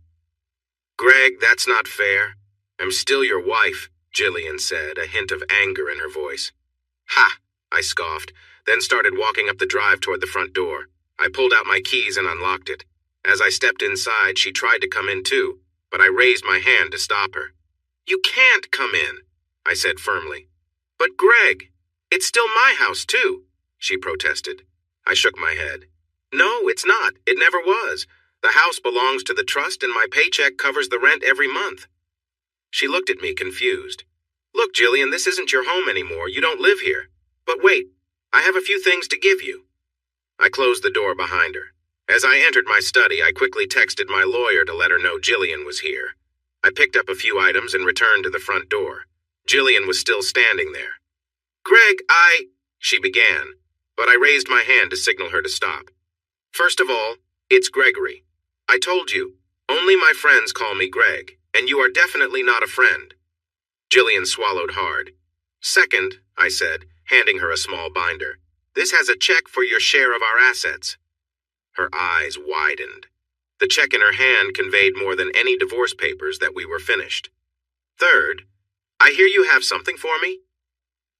Greg, that's not fair. I'm still your wife, Jillian said, a hint of anger in her voice. Ha, I scoffed, then started walking up the drive toward the front door. I pulled out my keys and unlocked it. As I stepped inside, she tried to come in too, but I raised my hand to stop her. You can't come in, I said firmly. But Greg, it's still my house too, she protested. I shook my head. No, it's not. It never was. The house belongs to the trust and my paycheck covers the rent every month. She looked at me confused. Look, Jillian, this isn't your home anymore. You don't live here. But wait, I have a few things to give you. I closed the door behind her. As I entered my study, I quickly texted my lawyer to let her know Jillian was here. I picked up a few items and returned to the front door. Jillian was still standing there. Greg, she began, but I raised my hand to signal her to stop. First of all, it's Gregory. I told you, only my friends call me Greg, and you are definitely not a friend. Jillian swallowed hard. Second, I said, handing her a small binder, this has a check for your share of our assets. Her eyes widened. The check in her hand conveyed more than any divorce papers that we were finished. Third, I hear you have something for me?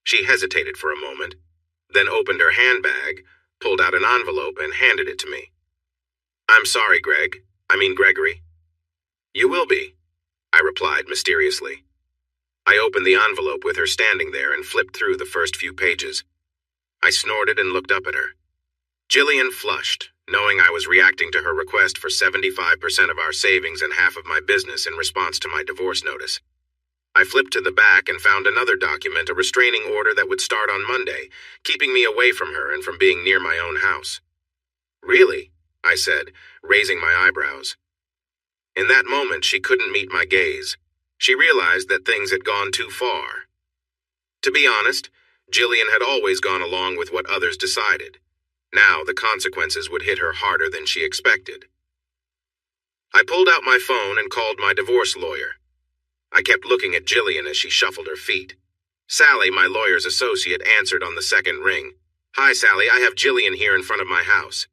She hesitated for a moment, then opened her handbag, pulled out an envelope, and handed it to me. I'm sorry, Gregory. You will be, I replied mysteriously. I opened the envelope with her standing there and flipped through the first few pages. I snorted and looked up at her. Jillian flushed, knowing I was reacting to her request for 75% of our savings and half of my business in response to my divorce notice. I flipped to the back and found another document, a restraining order that would start on Monday, keeping me away from her and from being near my own house. Really? I said, raising my eyebrows. In that moment, she couldn't meet my gaze. She realized that things had gone too far. To be honest, Jillian had always gone along with what others decided. Now the consequences would hit her harder than she expected. I pulled out my phone and called my divorce lawyer. I kept looking at Jillian as she shuffled her feet. Sally, my lawyer's associate, answered on the second ring. Hi, Sally, I have Jillian here in front of my house.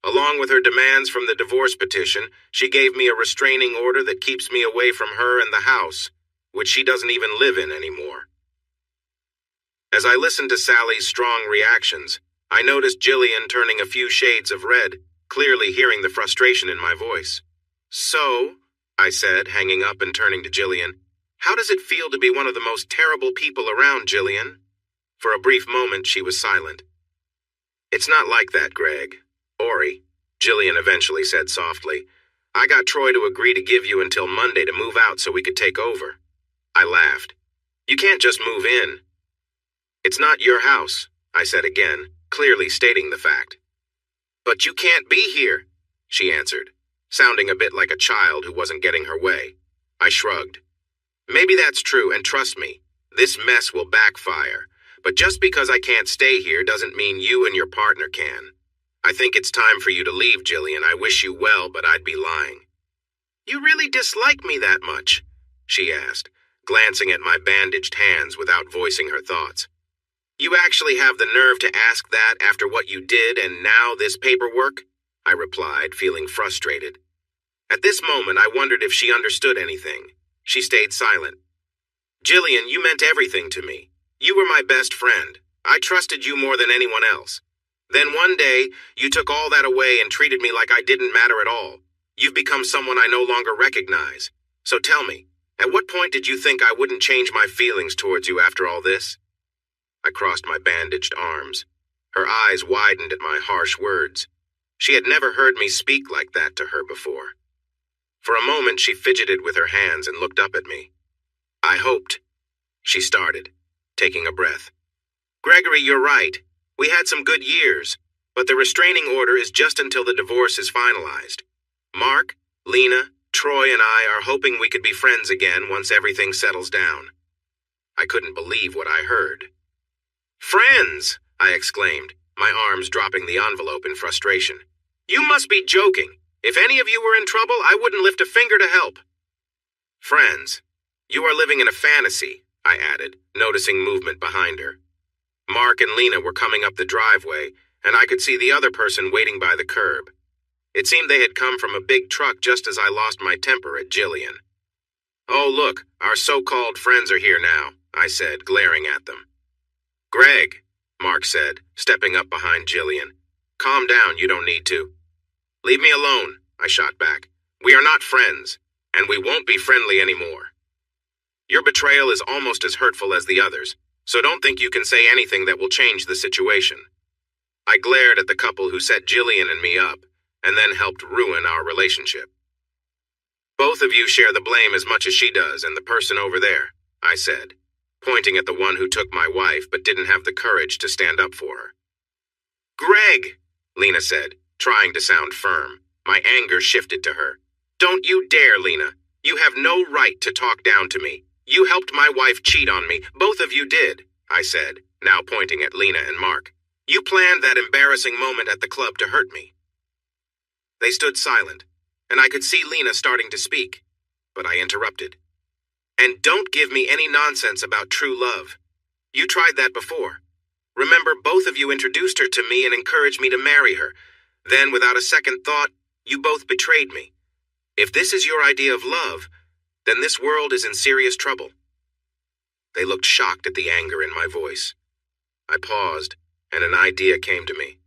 Along with her demands from the divorce petition, she gave me a restraining order that keeps me away from her and the house, which she doesn't even live in anymore. As I listened to Sally's strong reactions, I noticed Jillian turning a few shades of red, clearly hearing the frustration in my voice. So, I said, hanging up and turning to Jillian, how does it feel to be one of the most terrible people around, Jillian? For a brief moment, she was silent. It's not like that, Greg. Ori, Jillian eventually said softly. I got Troy to agree to give you until Monday to move out so we could take over. I laughed. You can't just move in. It's not your house, I said again, clearly stating the fact. But you can't be here, she answered, sounding a bit like a child who wasn't getting her way. I shrugged. Maybe that's true, and trust me, this mess will backfire. But just because I can't stay here doesn't mean you and your partner can. I think it's time for you to leave, Jillian. I wish you well, but I'd be lying. You really dislike me that much? She asked, glancing at my bandaged hands without voicing her thoughts. You actually have the nerve to ask that after what you did and now this paperwork? I replied, feeling frustrated. At this moment, I wondered if she understood anything. She stayed silent. Jillian, you meant everything to me. You were my best friend. I trusted you more than anyone else. Then one day, you took all that away and treated me like I didn't matter at all. You've become someone I no longer recognize. So tell me, at what point did you think I wouldn't change my feelings towards you after all this? I crossed my bandaged arms. Her eyes widened at my harsh words. She had never heard me speak like that to her before. For a moment, she fidgeted with her hands and looked up at me. I hoped, she started, taking a breath. Gregory, you're right. We had some good years. But the restraining order is just until the divorce is finalized. Mark, Lena, Troy, and I are hoping we could be friends again once everything settles down. I couldn't believe what I heard. Friends! I exclaimed, my arms dropping the envelope in frustration. You must be joking. If any of you were in trouble, I wouldn't lift a finger to help. Friends, you are living in a fantasy, I added, noticing movement behind her. Mark and Lena were coming up the driveway, and I could see the other person waiting by the curb. It seemed they had come from a big truck just as I lost my temper at Jillian. Oh, look, our so-called friends are here now, I said, glaring at them. Greg, Mark said, stepping up behind Jillian. Calm down, you don't need to. Leave me alone, I shot back. We are not friends, and we won't be friendly anymore. Your betrayal is almost as hurtful as the others, so don't think you can say anything that will change the situation. I glared at the couple who set Jillian and me up, and then helped ruin our relationship. Both of you share the blame as much as she does and the person over there, I said, pointing at the one who took my wife but didn't have the courage to stand up for her. Greg, Lena said, trying to sound firm. My anger shifted to her. Don't you dare, Lena. You have no right to talk down to me. You helped my wife cheat on me. Both of you did, I said, now pointing at Lena and Mark. You planned that embarrassing moment at the club to hurt me. They stood silent, and I could see Lena starting to speak, but I interrupted. And don't give me any nonsense about true love. You tried that before. Remember, both of you introduced her to me and encouraged me to marry her. Then, without a second thought, you both betrayed me. If this is your idea of love, then this world is in serious trouble. They looked shocked at the anger in my voice. I paused, and an idea came to me.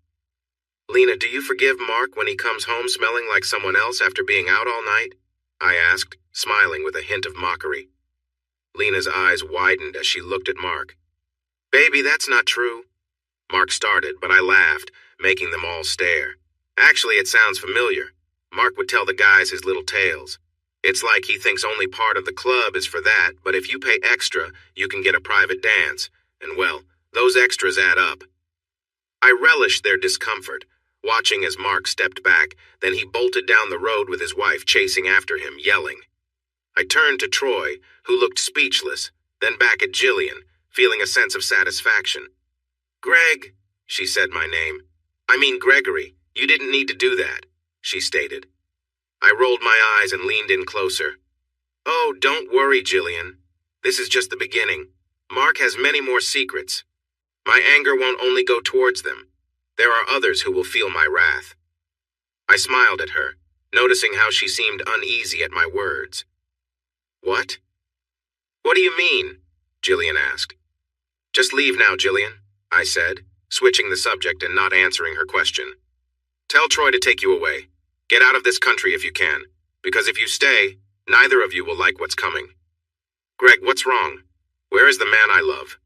Lena, do you forgive Mark when he comes home smelling like someone else after being out all night? I asked, smiling with a hint of mockery. Lena's eyes widened as she looked at Mark. Baby, that's not true. Mark started, but I laughed, making them all stare. Actually, it sounds familiar. Mark would tell the guys his little tales. It's like he thinks only part of the club is for that, but if you pay extra, you can get a private dance. And well, those extras add up. I relished their discomfort, watching as Mark stepped back, then he bolted down the road with his wife chasing after him, yelling. I turned to Troy, who looked speechless, then back at Jillian, feeling a sense of satisfaction. Greg, she said my name. I mean Gregory, you didn't need to do that, she stated. I rolled my eyes and leaned in closer. Oh, don't worry, Jillian. This is just the beginning. Mark has many more secrets. My anger won't only go towards them. There are others who will feel my wrath. I smiled at her, noticing how she seemed uneasy at my words. What? What do you mean? Jillian asked. Just leave now, Jillian, I said, switching the subject and not answering her question. Tell Troy to take you away. Get out of this country if you can, because if you stay, neither of you will like what's coming. Greg, what's wrong? Where is the man I love?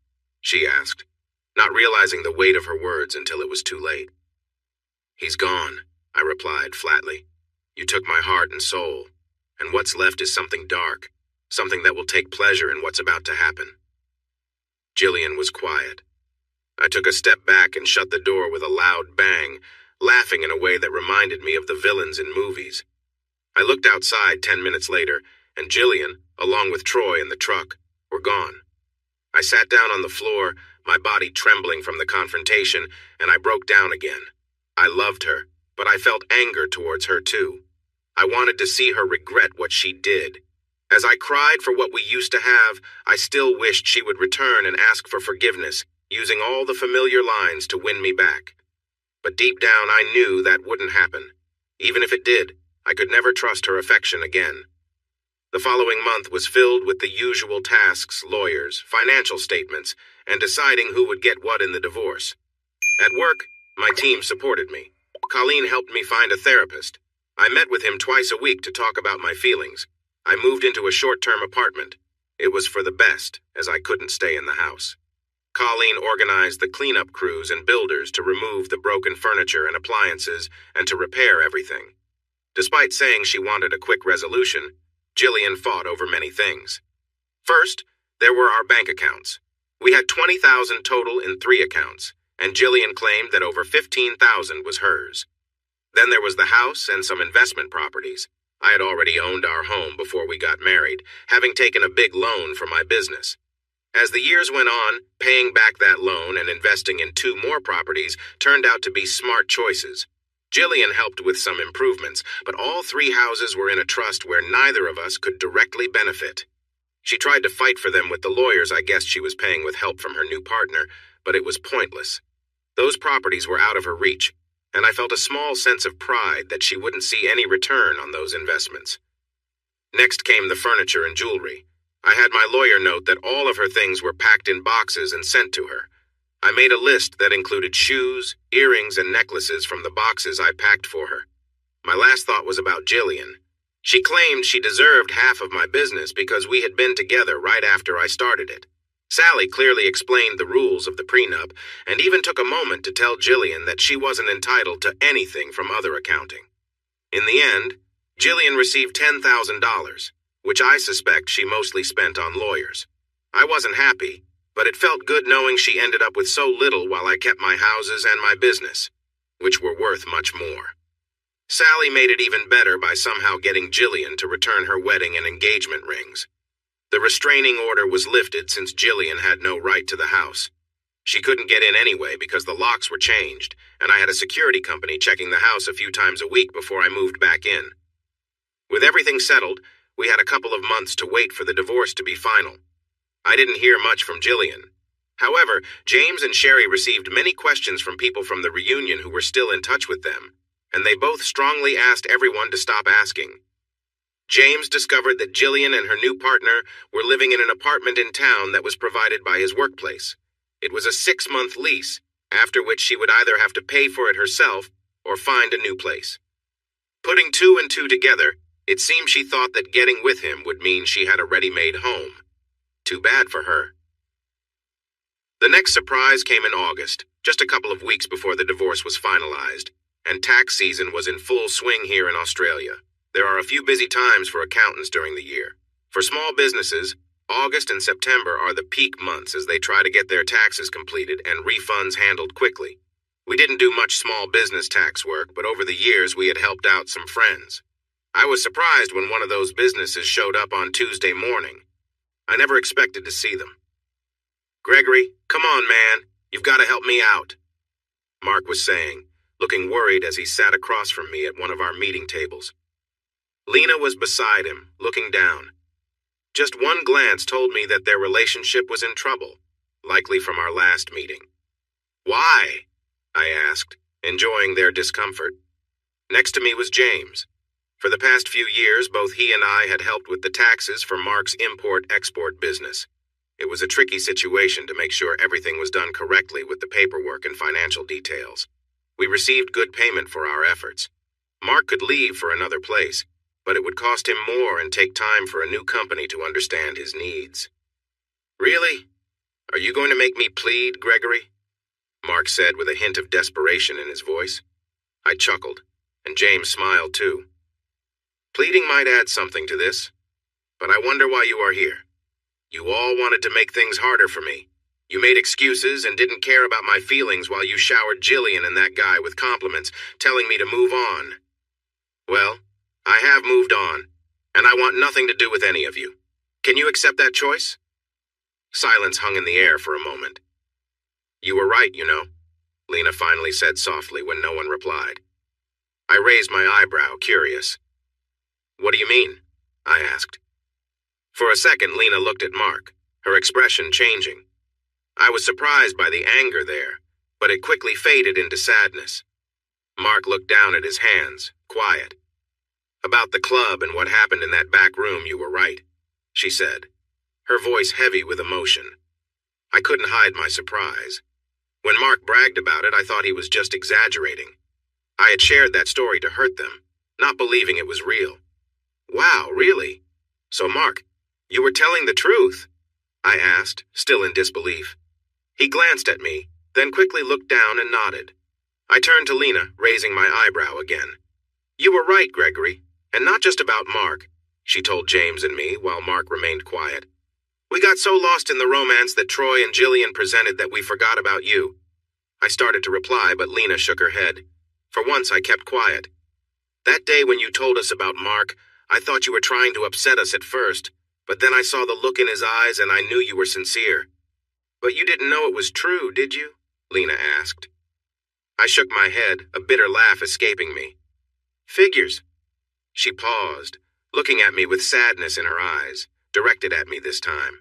She asked, not realizing the weight of her words until it was too late. He's gone, I replied flatly. You took my heart and soul, and what's left is something dark, something that will take pleasure in what's about to happen. Jillian was quiet. I took a step back and shut the door with a loud bang, laughing in a way that reminded me of the villains in movies. I looked outside 10 minutes later, and Jillian, along with Troy and the truck, were gone. I sat down on the floor, my body trembling from the confrontation, and I broke down again. I loved her, but I felt anger towards her too. I wanted to see her regret what she did. As I cried for what we used to have, I still wished she would return and ask for forgiveness, using all the familiar lines to win me back. But deep down I knew that wouldn't happen. Even if it did, I could never trust her affection again. The following month was filled with the usual tasks, lawyers, financial statements, and deciding who would get what in the divorce. At work, my team supported me. Colleen helped me find a therapist. I met with him twice a week to talk about my feelings. I moved into a short-term apartment. It was for the best, as I couldn't stay in the house. Colleen organized the cleanup crews and builders to remove the broken furniture and appliances and to repair everything. Despite saying she wanted a quick resolution, Jillian fought over many things. First, there were our bank accounts. We had $20,000 total in 3 accounts, and Jillian claimed that over $15,000 was hers. Then there was the house and some investment properties. I had already owned our home before we got married, having taken a big loan for my business. As the years went on, paying back that loan and investing in 2 more properties turned out to be smart choices. Jillian helped with some improvements, but all 3 houses were in a trust where neither of us could directly benefit. She tried to fight for them with the lawyers I guessed she was paying with help from her new partner, but it was pointless. Those properties were out of her reach, and I felt a small sense of pride that she wouldn't see any return on those investments. Next came the furniture and jewelry. I had my lawyer note that all of her things were packed in boxes and sent to her. I made a list that included shoes, earrings, and necklaces from the boxes I packed for her. My last thought was about Jillian. She claimed she deserved half of my business because we had been together right after I started it. Sally clearly explained the rules of the prenup and even took a moment to tell Jillian that she wasn't entitled to anything from other accounting. In the end, Jillian received $10,000, which I suspect she mostly spent on lawyers. I wasn't happy, but it felt good knowing she ended up with so little while I kept my houses and my business, which were worth much more. Sally made it even better by somehow getting Jillian to return her wedding and engagement rings. The restraining order was lifted since Jillian had no right to the house. She couldn't get in anyway because the locks were changed, and I had a security company checking the house a few times a week before I moved back in. With everything settled, we had a couple of months to wait for the divorce to be final. I didn't hear much from Jillian. However, James and Sherry received many questions from people from the reunion who were still in touch with them, and they both strongly asked everyone to stop asking. James discovered that Jillian and her new partner were living in an apartment in town that was provided by his workplace. It was a 6-month lease, after which she would either have to pay for it herself or find a new place. Putting 2 and 2 together, it seemed she thought that getting with him would mean she had a ready-made home. Too bad for her. The next surprise came in August, just a couple of weeks before the divorce was finalized, and tax season was in full swing here in Australia. There are a few busy times for accountants during the year. For small businesses, August and September are the peak months as they try to get their taxes completed and refunds handled quickly. We didn't do much small business tax work, but over the years we had helped out some friends. I was surprised when one of those businesses showed up on Tuesday morning. I never expected to see them. "Gregory, come on, man. You've got to help me out," Mark was saying, looking worried as he sat across from me at one of our meeting tables. Lena was beside him, looking down. Just one glance told me that their relationship was in trouble, likely from our last meeting. "Why?" I asked, enjoying their discomfort. Next to me was James. For the past few years, both he and I had helped with the taxes for Mark's import-export business. It was a tricky situation to make sure everything was done correctly with the paperwork and financial details. We received good payment for our efforts. Mark could leave for another place, but it would cost him more and take time for a new company to understand his needs. "Really? Are you going to make me plead, Gregory?" Mark said with a hint of desperation in his voice. I chuckled, and James smiled too. "Pleading might add something to this, but I wonder why you are here. You all wanted to make things harder for me. You made excuses and didn't care about my feelings while you showered Jillian and that guy with compliments, telling me to move on. Well, I have moved on, and I want nothing to do with any of you. Can you accept that choice?" Silence hung in the air for a moment. "You were right, you know," Lena finally said softly when no one replied. I raised my eyebrow, curious. "What do you mean?" I asked. For a second, Lena looked at Mark, her expression changing. I was surprised by the anger there, but it quickly faded into sadness. Mark looked down at his hands, quiet. "About the club and what happened in that back room, you were right," she said, her voice heavy with emotion. I couldn't hide my surprise. When Mark bragged about it, I thought he was just exaggerating. I had shared that story to hurt them, not believing it was real. "Wow, really? So, Mark, you were telling the truth?" I asked, still in disbelief. He glanced at me, then quickly looked down and nodded. I turned to Lena, raising my eyebrow again. "You were right, Gregory, and not just about Mark," she told James and me while Mark remained quiet. "We got so lost in the romance that Troy and Jillian presented that we forgot about you. I started to reply, but Lena shook her head. For once, I kept quiet. That day when you told us about Mark, I thought you were trying to upset us at first, but then I saw the look in his eyes and I knew you were sincere. But you didn't know it was true, did you? Lena asked. I shook my head, a bitter laugh escaping me. Figures. She paused, looking at me with sadness in her eyes, directed at me this time.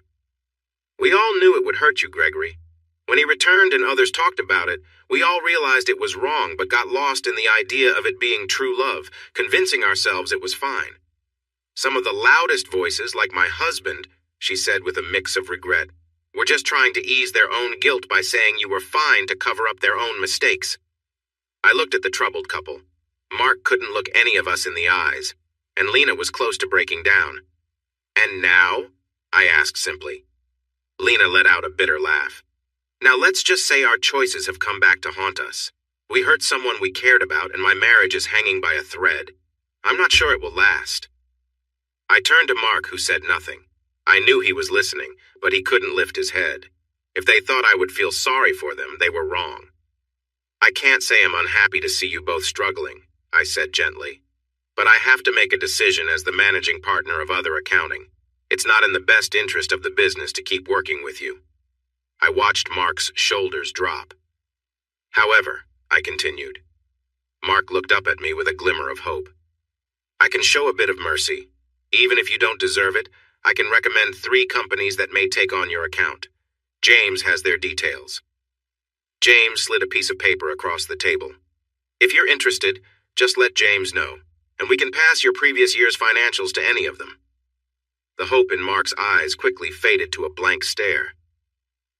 We all knew it would hurt you, Gregory. When he returned and others talked about it, we all realized it was wrong but got lost in the idea of it being true love, convincing ourselves it was fine. Some of the loudest voices, like my husband, she said with a mix of regret, were just trying to ease their own guilt by saying you were fine to cover up their own mistakes. I looked at the troubled couple. Mark couldn't look any of us in the eyes, and Lena was close to breaking down. And now? I asked simply. Lena let out a bitter laugh. Now let's just say our choices have come back to haunt us. We hurt someone we cared about and my marriage is hanging by a thread. I'm not sure it will last. I turned to Mark, who said nothing. I knew he was listening, but he couldn't lift his head. If they thought I would feel sorry for them, they were wrong. I can't say I'm unhappy to see you both struggling, I said gently. But I have to make a decision as the managing partner of Other Accounting. It's not in the best interest of the business to keep working with you. I watched Mark's shoulders drop. However, I continued. Mark looked up at me with a glimmer of hope. I can show a bit of mercy. Even if you don't deserve it, I can recommend 3 companies that may take on your account. James has their details. James slid a piece of paper across the table. If you're interested, just let James know, and we can pass your previous year's financials to any of them. The hope in Mark's eyes quickly faded to a blank stare.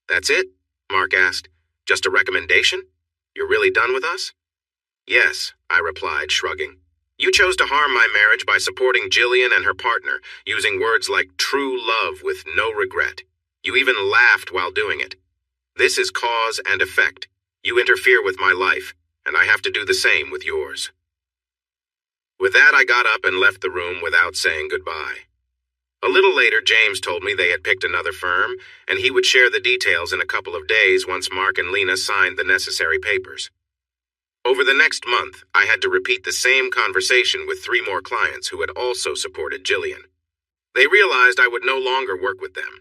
That's it? Mark asked. Just a recommendation? You're really done with us? Yes, I replied, shrugging. You chose to harm my marriage by supporting Jillian and her partner, using words like true love with no regret. You even laughed while doing it. This is cause and effect. You interfere with my life, and I have to do the same with yours. With that, I got up and left the room without saying goodbye. A little later, James told me they had picked another firm, and he would share the details in a couple of days once Mark and Lena signed the necessary papers. Over the next month, I had to repeat the same conversation with 3 more clients who had also supported Jillian. They realized I would no longer work with them.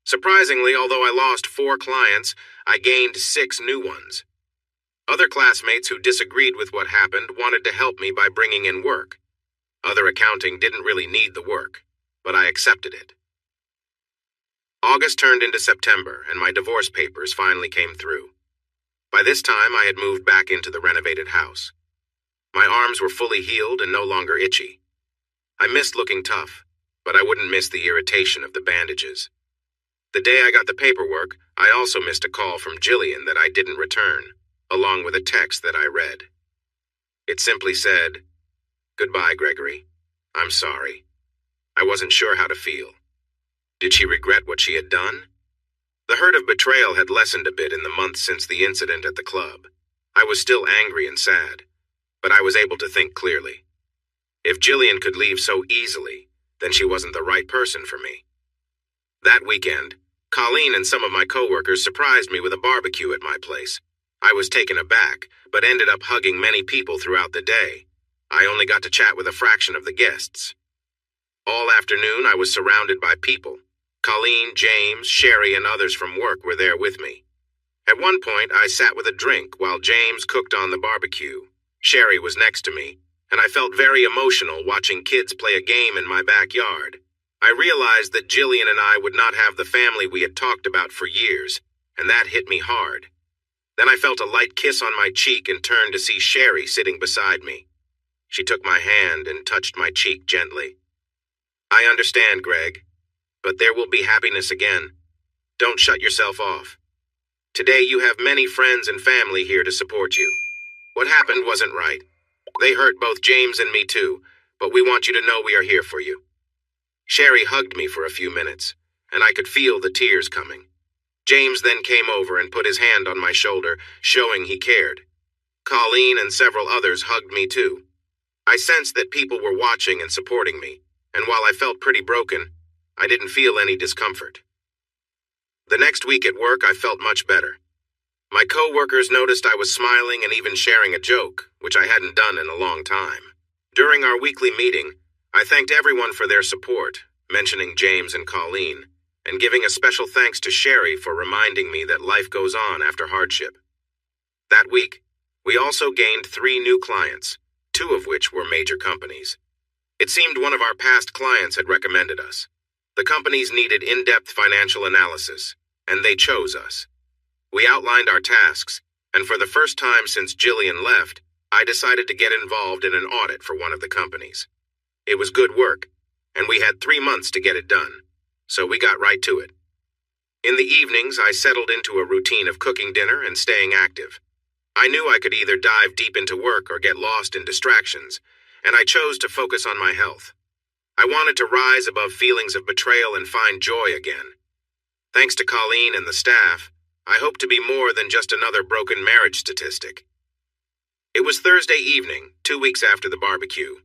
Surprisingly, although I lost 4 clients, I gained 6 new ones. Other classmates who disagreed with what happened wanted to help me by bringing in work. Other Accounting didn't really need the work, but I accepted it. August turned into September, and my divorce papers finally came through. By this time, I had moved back into the renovated house. My arms were fully healed and no longer itchy. I missed looking tough, but I wouldn't miss the irritation of the bandages. The day I got the paperwork, I also missed a call from Jillian that I didn't return, along with a text that I read. It simply said, "Goodbye, Gregory. I'm sorry. I wasn't sure how to feel." Did she regret what she had done? The hurt of betrayal had lessened a bit in the months since the incident at the club. I was still angry and sad, but I was able to think clearly. If Jillian could leave so easily, then she wasn't the right person for me. That weekend, Colleen and some of my coworkers surprised me with a barbecue at my place. I was taken aback, but ended up hugging many people throughout the day. I only got to chat with a fraction of the guests. All afternoon, I was surrounded by people. Colleen, James, Sherry, and others from work were there with me. At one point, I sat with a drink while James cooked on the barbecue. Sherry was next to me, and I felt very emotional watching kids play a game in my backyard. I realized that Jillian and I would not have the family we had talked about for years, and that hit me hard. Then I felt a light kiss on my cheek and turned to see Sherry sitting beside me. She took my hand and touched my cheek gently. "I understand, Greg, but there will be happiness again. Don't shut yourself off. Today you have many friends and family here to support you. What happened wasn't right. They hurt both James and me too, but we want you to know we are here for you." Sherry hugged me for a few minutes, and I could feel the tears coming. James then came over and put his hand on my shoulder, showing he cared. Colleen and several others hugged me too. I sensed that people were watching and supporting me, and while I felt pretty broken, I didn't feel any discomfort. The next week at work, I felt much better. My co-workers noticed I was smiling and even sharing a joke, which I hadn't done in a long time. During our weekly meeting, I thanked everyone for their support, mentioning James and Colleen, and giving a special thanks to Sherry for reminding me that life goes on after hardship. That week, we also gained 3 new clients, 2 of which were major companies. It seemed one of our past clients had recommended us. The companies needed in-depth financial analysis, and they chose us. We outlined our tasks, and for the first time since Jillian left, I decided to get involved in an audit for one of the companies. It was good work, and we had 3 months to get it done, so we got right to it. In the evenings, I settled into a routine of cooking dinner and staying active. I knew I could either dive deep into work or get lost in distractions, and I chose to focus on my health. I wanted to rise above feelings of betrayal and find joy again. Thanks to Colleen and the staff, I hope to be more than just another broken marriage statistic. It was Thursday evening, 2 weeks after the barbecue.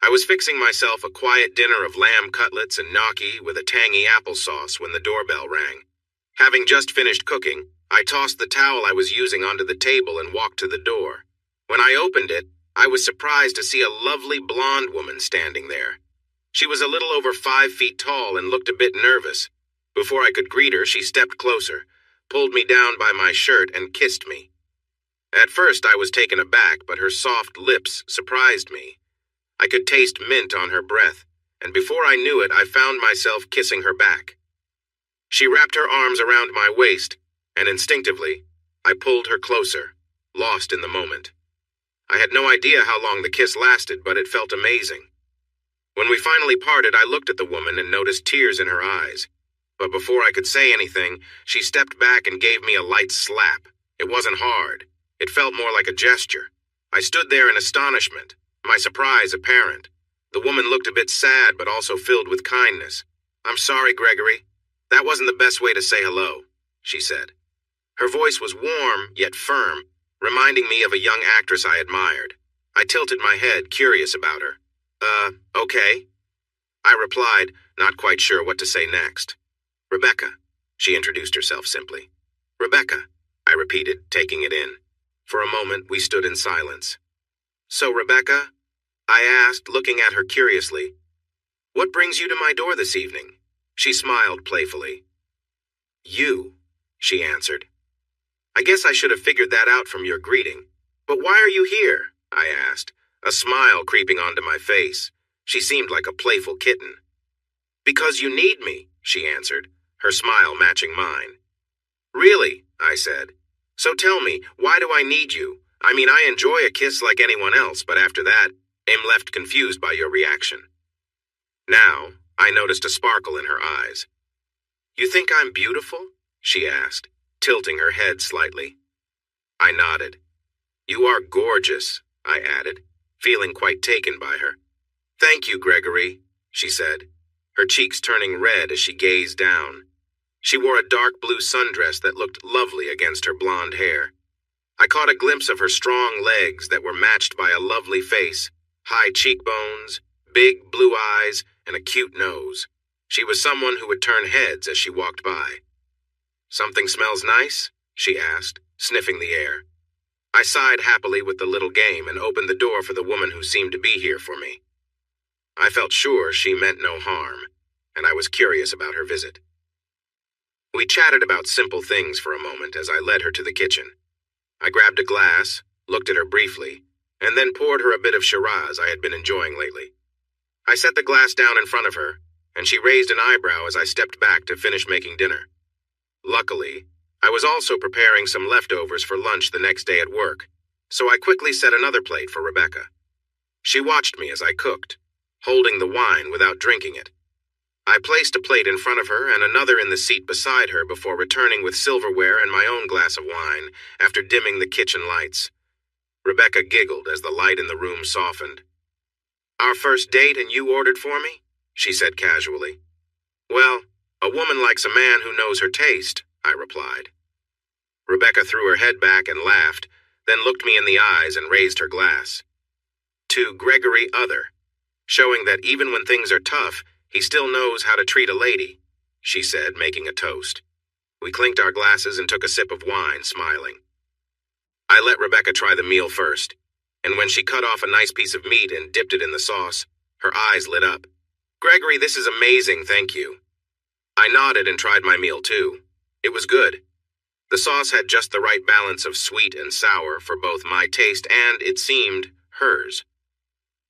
I was fixing myself a quiet dinner of lamb cutlets and gnocchi with a tangy applesauce when the doorbell rang. Having just finished cooking, I tossed the towel I was using onto the table and walked to the door. When I opened it, I was surprised to see a lovely blonde woman standing there. She was a little over 5 feet tall and looked a bit nervous. Before I could greet her, she stepped closer, pulled me down by my shirt, and kissed me. At first, I was taken aback, but her soft lips surprised me. I could taste mint on her breath, and before I knew it, I found myself kissing her back. She wrapped her arms around my waist, and instinctively, I pulled her closer, lost in the moment. I had no idea how long the kiss lasted, but it felt amazing. When we finally parted, I looked at the woman and noticed tears in her eyes. But before I could say anything, she stepped back and gave me a light slap. It wasn't hard. It felt more like a gesture. I stood there in astonishment, my surprise apparent. The woman looked a bit sad, but also filled with kindness. "I'm sorry, Gregory. That wasn't the best way to say hello," she said. Her voice was warm, yet firm, reminding me of a young actress I admired. I tilted my head, curious about her. Okay," I replied, not quite sure what to say next. "Rebecca," she introduced herself simply. "Rebecca," I repeated, taking it in. For a moment, we stood in silence. "So, Rebecca," I asked, looking at her curiously, "what brings you to my door this evening?" She smiled playfully. "You," she answered. "I guess I should have figured that out from your greeting. But why are you here?" I asked, a smile creeping onto my face. She seemed like a playful kitten. "Because you need me," she answered, her smile matching mine. "Really?" I said. "So tell me, why do I need you? I mean, I enjoy a kiss like anyone else, but after that, I'm left confused by your reaction." Now, I noticed a sparkle in her eyes. "You think I'm beautiful?" she asked, tilting her head slightly. I nodded. "You are gorgeous," I added, feeling quite taken by her. "Thank you, Gregory," she said, her cheeks turning red as she gazed down. She wore a dark blue sundress that looked lovely against her blonde hair. I caught a glimpse of her strong legs that were matched by a lovely face, high cheekbones, big blue eyes, and a cute nose. She was someone who would turn heads as she walked by. "Something smells nice?" she asked, sniffing the air. I sighed happily with the little game and opened the door for the woman who seemed to be here for me. I felt sure she meant no harm, and I was curious about her visit. We chatted about simple things for a moment as I led her to the kitchen. I grabbed a glass, looked at her briefly, and then poured her a bit of Shiraz I had been enjoying lately. I set the glass down in front of her, and she raised an eyebrow as I stepped back to finish making dinner. Luckily, I was also preparing some leftovers for lunch the next day at work, so I quickly set another plate for Rebecca. She watched me as I cooked, holding the wine without drinking it. I placed a plate in front of her and another in the seat beside her before returning with silverware and my own glass of wine after dimming the kitchen lights. Rebecca giggled as the light in the room softened. "Our first date and you ordered for me?" she said casually. "Well, a woman likes a man who knows her taste," I replied. Rebecca threw her head back and laughed, then looked me in the eyes and raised her glass. "To Gregory Other, showing that even when things are tough, he still knows how to treat a lady," she said, making a toast. We clinked our glasses and took a sip of wine, smiling. I let Rebecca try the meal first, and when she cut off a nice piece of meat and dipped it in the sauce, her eyes lit up. "Gregory, this is amazing, thank you." I nodded and tried my meal too. It was good. The sauce had just the right balance of sweet and sour for both my taste and, it seemed, hers.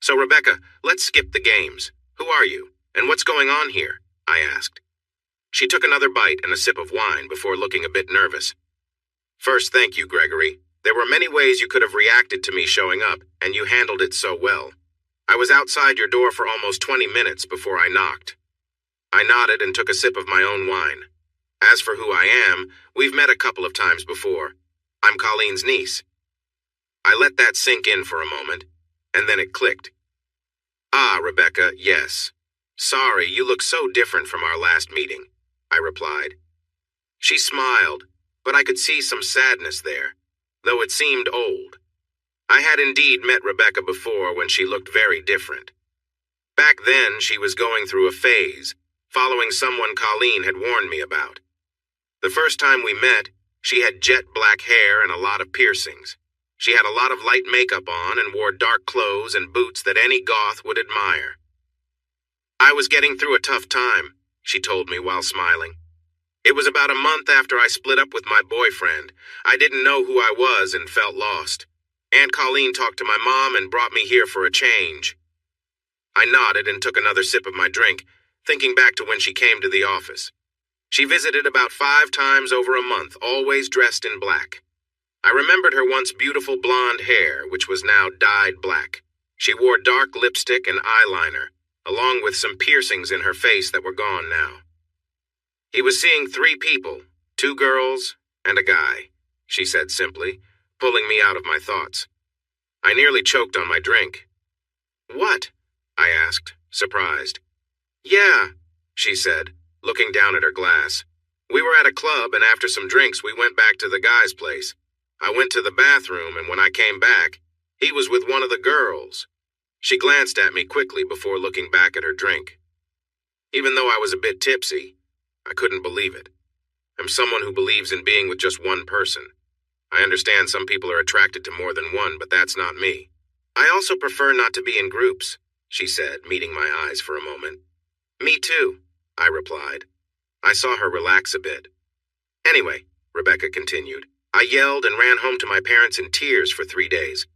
"So, Rebecca, let's skip the games. Who are you, and what's going on here?" I asked. She took another bite and a sip of wine before looking a bit nervous. "First, thank you, Gregory. There were many ways you could have reacted to me showing up, and you handled it so well. I was outside your door for almost 20 minutes before I knocked." I nodded and took a sip of my own wine. "As for who I am, we've met a couple of times before. I'm Colleen's niece." I let that sink in for a moment, and then it clicked. "Ah, Rebecca, yes. Sorry, you look so different from our last meeting," I replied. She smiled, but I could see some sadness there, though it seemed old. I had indeed met Rebecca before when she looked very different. Back then, she was going through a phase, following someone Colleen had warned me about. The first time we met, she had jet black hair and a lot of piercings. She had a lot of light makeup on and wore dark clothes and boots that any goth would admire. "I was getting through a tough time," she told me while smiling. "It was about a month after I split up with my boyfriend. I didn't know who I was and felt lost. Aunt Colleen talked to my mom and brought me here for a change." I nodded and took another sip of my drink, thinking back to when she came to the office. She visited about 5 times over a month, always dressed in black. I remembered her once beautiful blonde hair, which was now dyed black. She wore dark lipstick and eyeliner, along with some piercings in her face that were gone now. "He was seeing 3 people, 2 girls and a guy," she said simply, pulling me out of my thoughts. I nearly choked on my drink. "What?" I asked, surprised. "Yeah," she said, looking down at her glass. "We were at a club, and after some drinks we went back to the guy's place. I went to the bathroom, and when I came back, he was with one of the girls." She glanced at me quickly before looking back at her drink. Even though I was a bit tipsy, I couldn't believe it. I'm someone who believes in being with just one person. I understand some people are attracted to more than one, but that's not me. "I also prefer not to be in groups," she said, meeting my eyes for a moment. "Me too," I replied. I saw her relax a bit. "Anyway," Rebecca continued, "I yelled and ran home to my parents in tears for 3 days.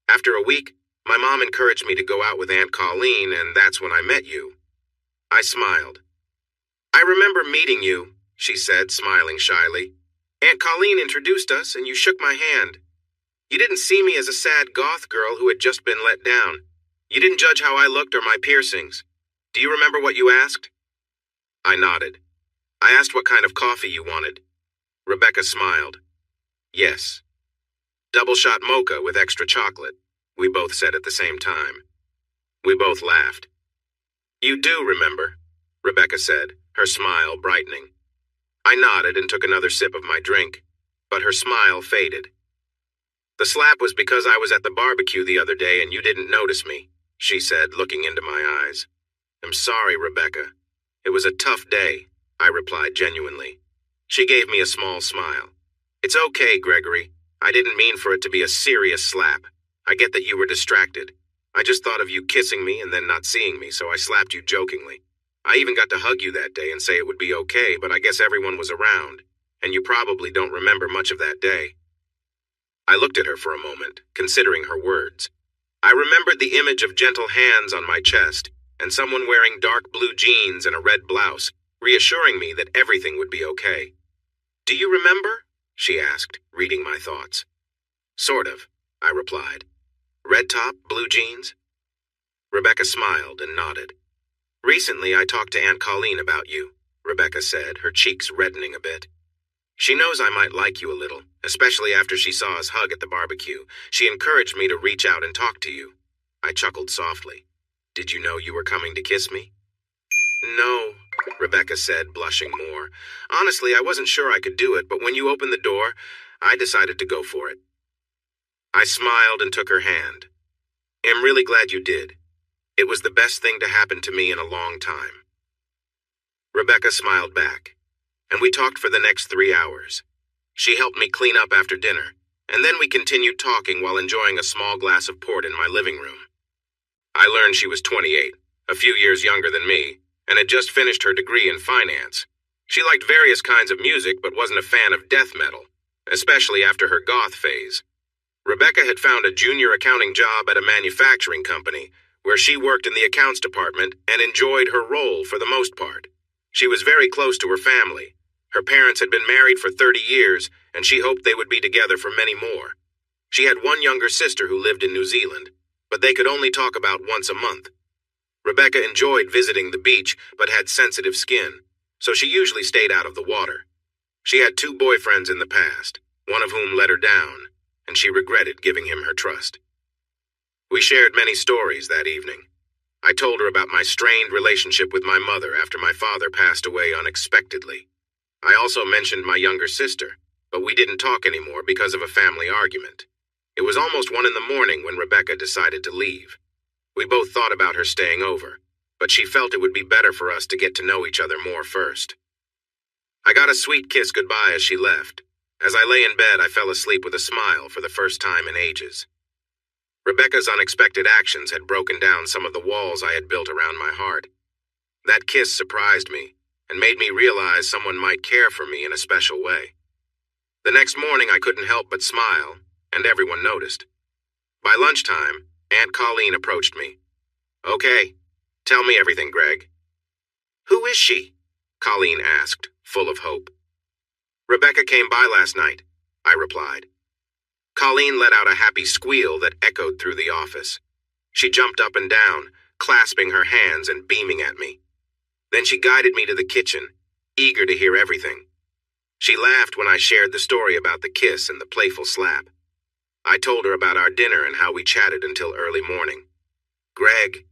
After a week, my mom encouraged me to go out with Aunt Colleen, and that's when I met you." I smiled. "I remember meeting you," she said, smiling shyly. "Aunt Colleen introduced us, and you shook my hand. You didn't see me as a sad goth girl who had just been let down. You didn't judge how I looked or my piercings. Do you remember what you asked?" I nodded. "I asked what kind of coffee you wanted." Rebecca smiled. "Yes. Double shot mocha with extra chocolate," we both said at the same time. We both laughed. "You do remember," Rebecca said, her smile brightening. I nodded and took another sip of my drink, but her smile faded. "The slap was because I was at the barbecue the other day and you didn't notice me," she said, looking into my eyes. "I'm sorry, Rebecca. It was a tough day," I replied genuinely. She gave me a small smile. "It's okay, Gregory. I didn't mean for it to be a serious slap. I get that you were distracted. I just thought of you kissing me and then not seeing me, so I slapped you jokingly. I even got to hug you that day and say it would be okay, but I guess everyone was around, and you probably don't remember much of that day." I looked at her for a moment, considering her words. I remembered the image of gentle hands on my chest, and someone wearing dark blue jeans and a red blouse, reassuring me that everything would be okay. "Do you remember?" she asked, reading my thoughts. "Sort of," I replied. "Red top, blue jeans?" Rebecca smiled and nodded. "Recently I talked to Aunt Colleen about you," Rebecca said, her cheeks reddening a bit. "She knows I might like you a little, especially after she saw us hug at the barbecue. She encouraged me to reach out and talk to you." I chuckled softly. "Did you know you were coming to kiss me?" "No," Rebecca said, blushing more. "Honestly, I wasn't sure I could do it, but when you opened the door, I decided to go for it." I smiled and took her hand. "I'm really glad you did. It was the best thing to happen to me in a long time." Rebecca smiled back. and we talked for the next 3 hours. She helped me clean up after dinner, and then we continued talking while enjoying a small glass of port in my living room. I learned she was 28, a few years younger than me, and had just finished her degree in finance. She liked various kinds of music but wasn't a fan of death metal, especially after her goth phase. Rebecca had found a junior accounting job at a manufacturing company, where she worked in the accounts department and enjoyed her role for the most part. She was very close to her family. Her parents had been married for 30 years, and she hoped they would be together for many more. She had one younger sister who lived in New Zealand, but they could only talk about once a month. Rebecca enjoyed visiting the beach, but had sensitive skin, so she usually stayed out of the water. She had 2 boyfriends in the past, one of whom let her down, and she regretted giving him her trust. We shared many stories that evening. I told her about my strained relationship with my mother after my father passed away unexpectedly. I also mentioned my younger sister, but we didn't talk anymore because of a family argument. It was almost 1 in the morning when Rebecca decided to leave. We both thought about her staying over, but she felt it would be better for us to get to know each other more first. I got a sweet kiss goodbye as she left. As I lay in bed, I fell asleep with a smile for the first time in ages. Rebecca's unexpected actions had broken down some of the walls I had built around my heart. That kiss surprised me and made me realize someone might care for me in a special way. The next morning, I couldn't help but smile, and everyone noticed. By lunchtime, Aunt Colleen approached me. "Okay, tell me everything, Greg." "Who is she?" Colleen asked, full of hope. "Rebecca came by last night," I replied. Colleen let out a happy squeal that echoed through the office. She jumped up and down, clasping her hands and beaming at me. Then she guided me to the kitchen, eager to hear everything. She laughed when I shared the story about the kiss and the playful slap. I told her about our dinner and how we chatted until early morning. "Greg,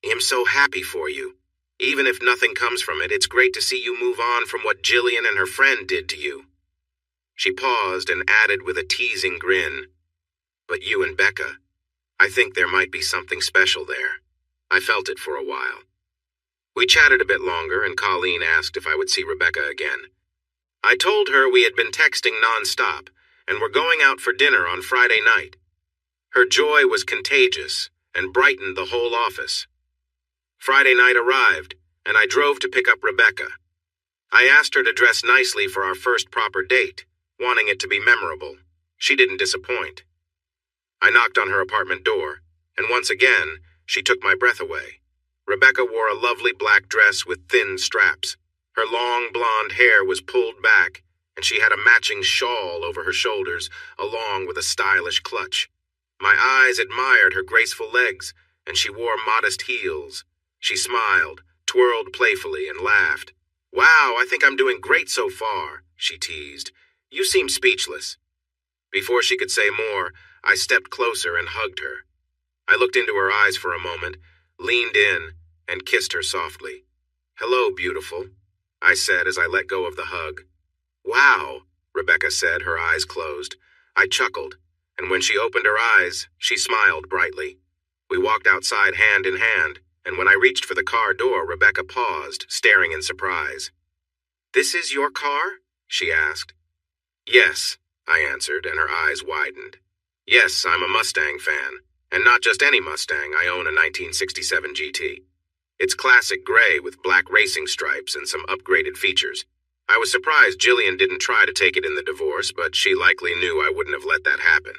I'm so happy for you. Even if nothing comes from it, it's great to see you move on from what Jillian and her friend did to you." She paused and added with a teasing grin, "But you and Becca, I think there might be something special there." I felt it for a while. We chatted a bit longer, and Colleen asked if I would see Rebecca again. I told her we had been texting nonstop and were going out for dinner on Friday night. Her joy was contagious and brightened the whole office. Friday night arrived, and I drove to pick up Rebecca. I asked her to dress nicely for our first proper date, wanting it to be memorable. She didn't disappoint. I knocked on her apartment door, and once again, she took my breath away. Rebecca wore a lovely black dress with thin straps. Her long blonde hair was pulled back, and she had a matching shawl over her shoulders, along with a stylish clutch. My eyes admired her graceful legs, and she wore modest heels. She smiled, twirled playfully, and laughed. "Wow, I think I'm doing great so far," she teased. "You seem speechless." Before she could say more, I stepped closer and hugged her. I looked into her eyes for a moment, leaned in, and kissed her softly. "Hello, beautiful," I said as I let go of the hug. "Wow," Rebecca said, her eyes closed. I chuckled, and when she opened her eyes, she smiled brightly. We walked outside hand in hand, and when I reached for the car door, Rebecca paused, staring in surprise. "This is your car?" she asked. "Yes," I answered, and her eyes widened. "Yes, I'm a Mustang fan, and not just any Mustang. I own a 1967 GT. It's classic gray with black racing stripes and some upgraded features. I was surprised Jillian didn't try to take it in the divorce, but she likely knew I wouldn't have let that happen.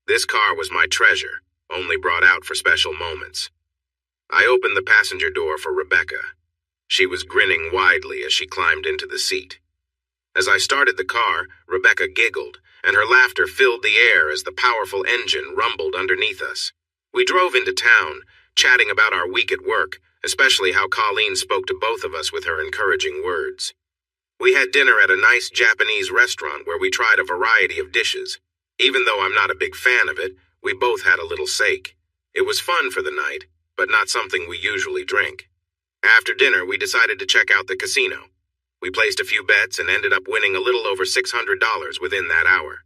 This car was my treasure, only brought out for special moments." I opened the passenger door for Rebecca. She was grinning widely as she climbed into the seat. As I started the car, Rebecca giggled, and her laughter filled the air as the powerful engine rumbled underneath us. We drove into town, chatting about our week at work, especially how Colleen spoke to both of us with her encouraging words. We had dinner at a nice Japanese restaurant where we tried a variety of dishes. Even though I'm not a big fan of it, we both had a little sake. It was fun for the night, but not something we usually drink. After dinner, we decided to check out the casino. We placed a few bets and ended up winning a little over $600 within that hour.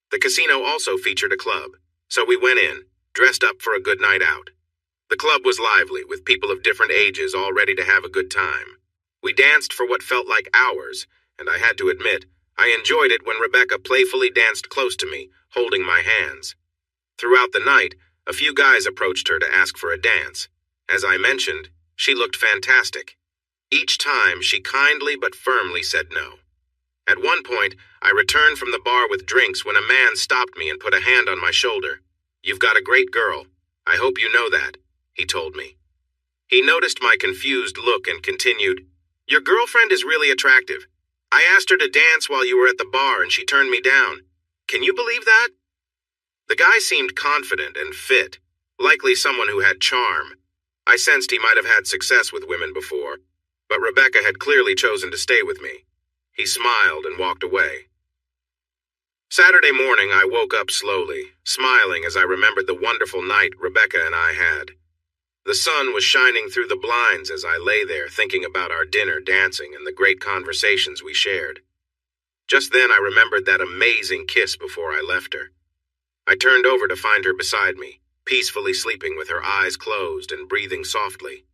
The casino also featured a club, so we went in, dressed up for a good night out. The club was lively, with people of different ages all ready to have a good time. We danced for what felt like hours, and I had to admit, I enjoyed it when Rebecca playfully danced close to me, holding my hands. Throughout the night, a few guys approached her to ask for a dance. As I mentioned, she looked fantastic. Each time, she kindly but firmly said no. At one point, I returned from the bar with drinks when a man stopped me and put a hand on my shoulder. "You've got a great girl. I hope you know that," he told me. He noticed my confused look and continued, "Your girlfriend is really attractive. I asked her to dance while you were at the bar and she turned me down. Can you believe that?" The guy seemed confident and fit, likely someone who had charm. I sensed he might have had success with women before, but Rebecca had clearly chosen to stay with me. He smiled and walked away. Saturday morning, I woke up slowly, smiling as I remembered the wonderful night Rebecca and I had. The sun was shining through the blinds as I lay there thinking about our dinner, dancing, and the great conversations we shared. Just then I remembered that amazing kiss before I left her. I turned over to find her beside me, peacefully sleeping with her eyes closed and breathing softly.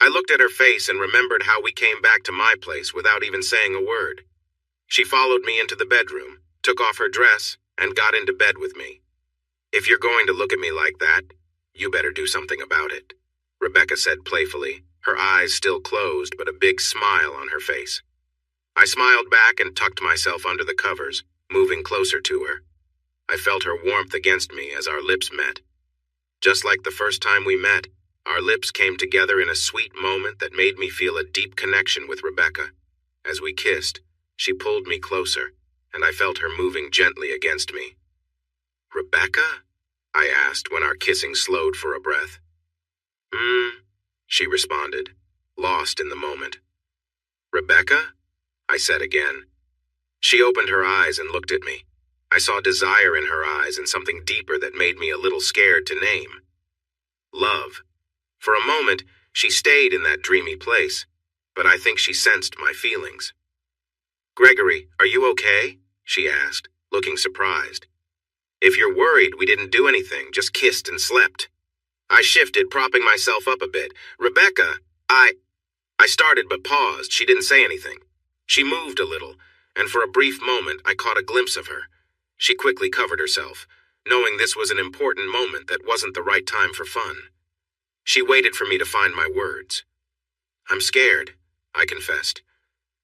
I looked at her face and remembered how we came back to my place without even saying a word. She followed me into the bedroom, took off her dress, and got into bed with me. "If you're going to look at me like that, you better do something about it," Rebecca said playfully, her eyes still closed but a big smile on her face. I smiled back and tucked myself under the covers, moving closer to her. I felt her warmth against me as our lips met. Just like the first time we met, our lips came together in a sweet moment that made me feel a deep connection with Rebecca. As we kissed, she pulled me closer, and I felt her moving gently against me. "Rebecca?" I asked when our kissing slowed for a breath. She responded, lost in the moment. "Rebecca?" I said again. She opened her eyes and looked at me. I saw desire in her eyes and something deeper that made me a little scared to name. Love. For a moment, she stayed in that dreamy place, but I think she sensed my feelings. "Gregory, are you okay?" she asked, looking surprised. "If you're worried, we didn't do anything, just kissed and slept." I shifted, propping myself up a bit. "Rebecca, I started but paused. She didn't say anything. She moved a little, and for a brief moment I caught a glimpse of her. She quickly covered herself, knowing this was an important moment that wasn't the right time for fun. She waited for me to find my words. "I'm scared," I confessed.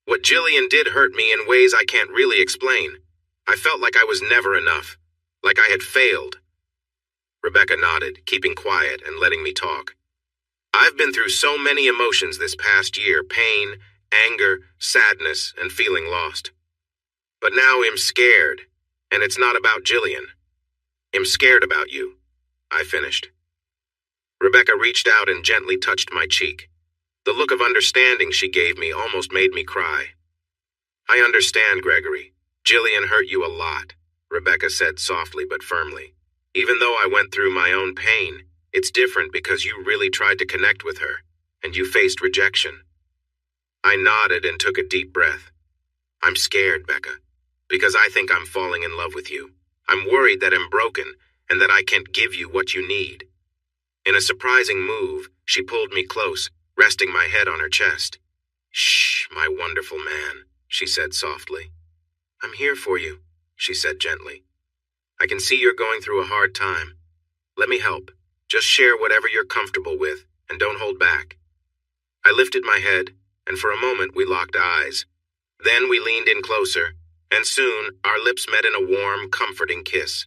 "What Jillian did hurt me in ways I can't really explain. I felt like I was never enough, like I had failed." Rebecca nodded, keeping quiet and letting me talk. "I've been through so many emotions this past year, pain, anger, sadness, and feeling lost. But now I'm scared, and it's not about Jillian. I'm scared about you," I finished. Rebecca reached out and gently touched my cheek. The look of understanding she gave me almost made me cry. "I understand, Gregory. Jillian hurt you a lot," Rebecca said softly but firmly. "Even though I went through my own pain, it's different because you really tried to connect with her, and you faced rejection." I nodded and took a deep breath. "I'm scared, Becca, because I think I'm falling in love with you. I'm worried that I'm broken and that I can't give you what you need." In a surprising move, she pulled me close, resting my head on her chest. "Shh, my wonderful man," she said softly. "I'm here for you," she said gently. "I can see you're going through a hard time. Let me help. Just share whatever you're comfortable with, and don't hold back." I lifted my head, and for a moment we locked eyes. Then we leaned in closer, and soon our lips met in a warm, comforting kiss.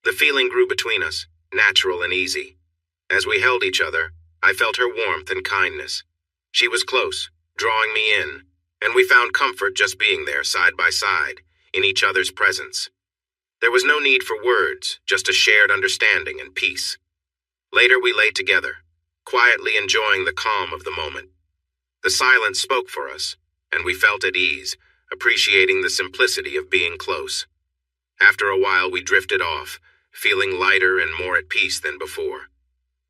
The feeling grew between us, natural and easy. As we held each other, I felt her warmth and kindness. She was close, drawing me in, and we found comfort just being there side by side, in each other's presence. There was no need for words, just a shared understanding and peace. Later we lay together, quietly enjoying the calm of the moment. The silence spoke for us, and we felt at ease, appreciating the simplicity of being close. After a while we drifted off, feeling lighter and more at peace than before.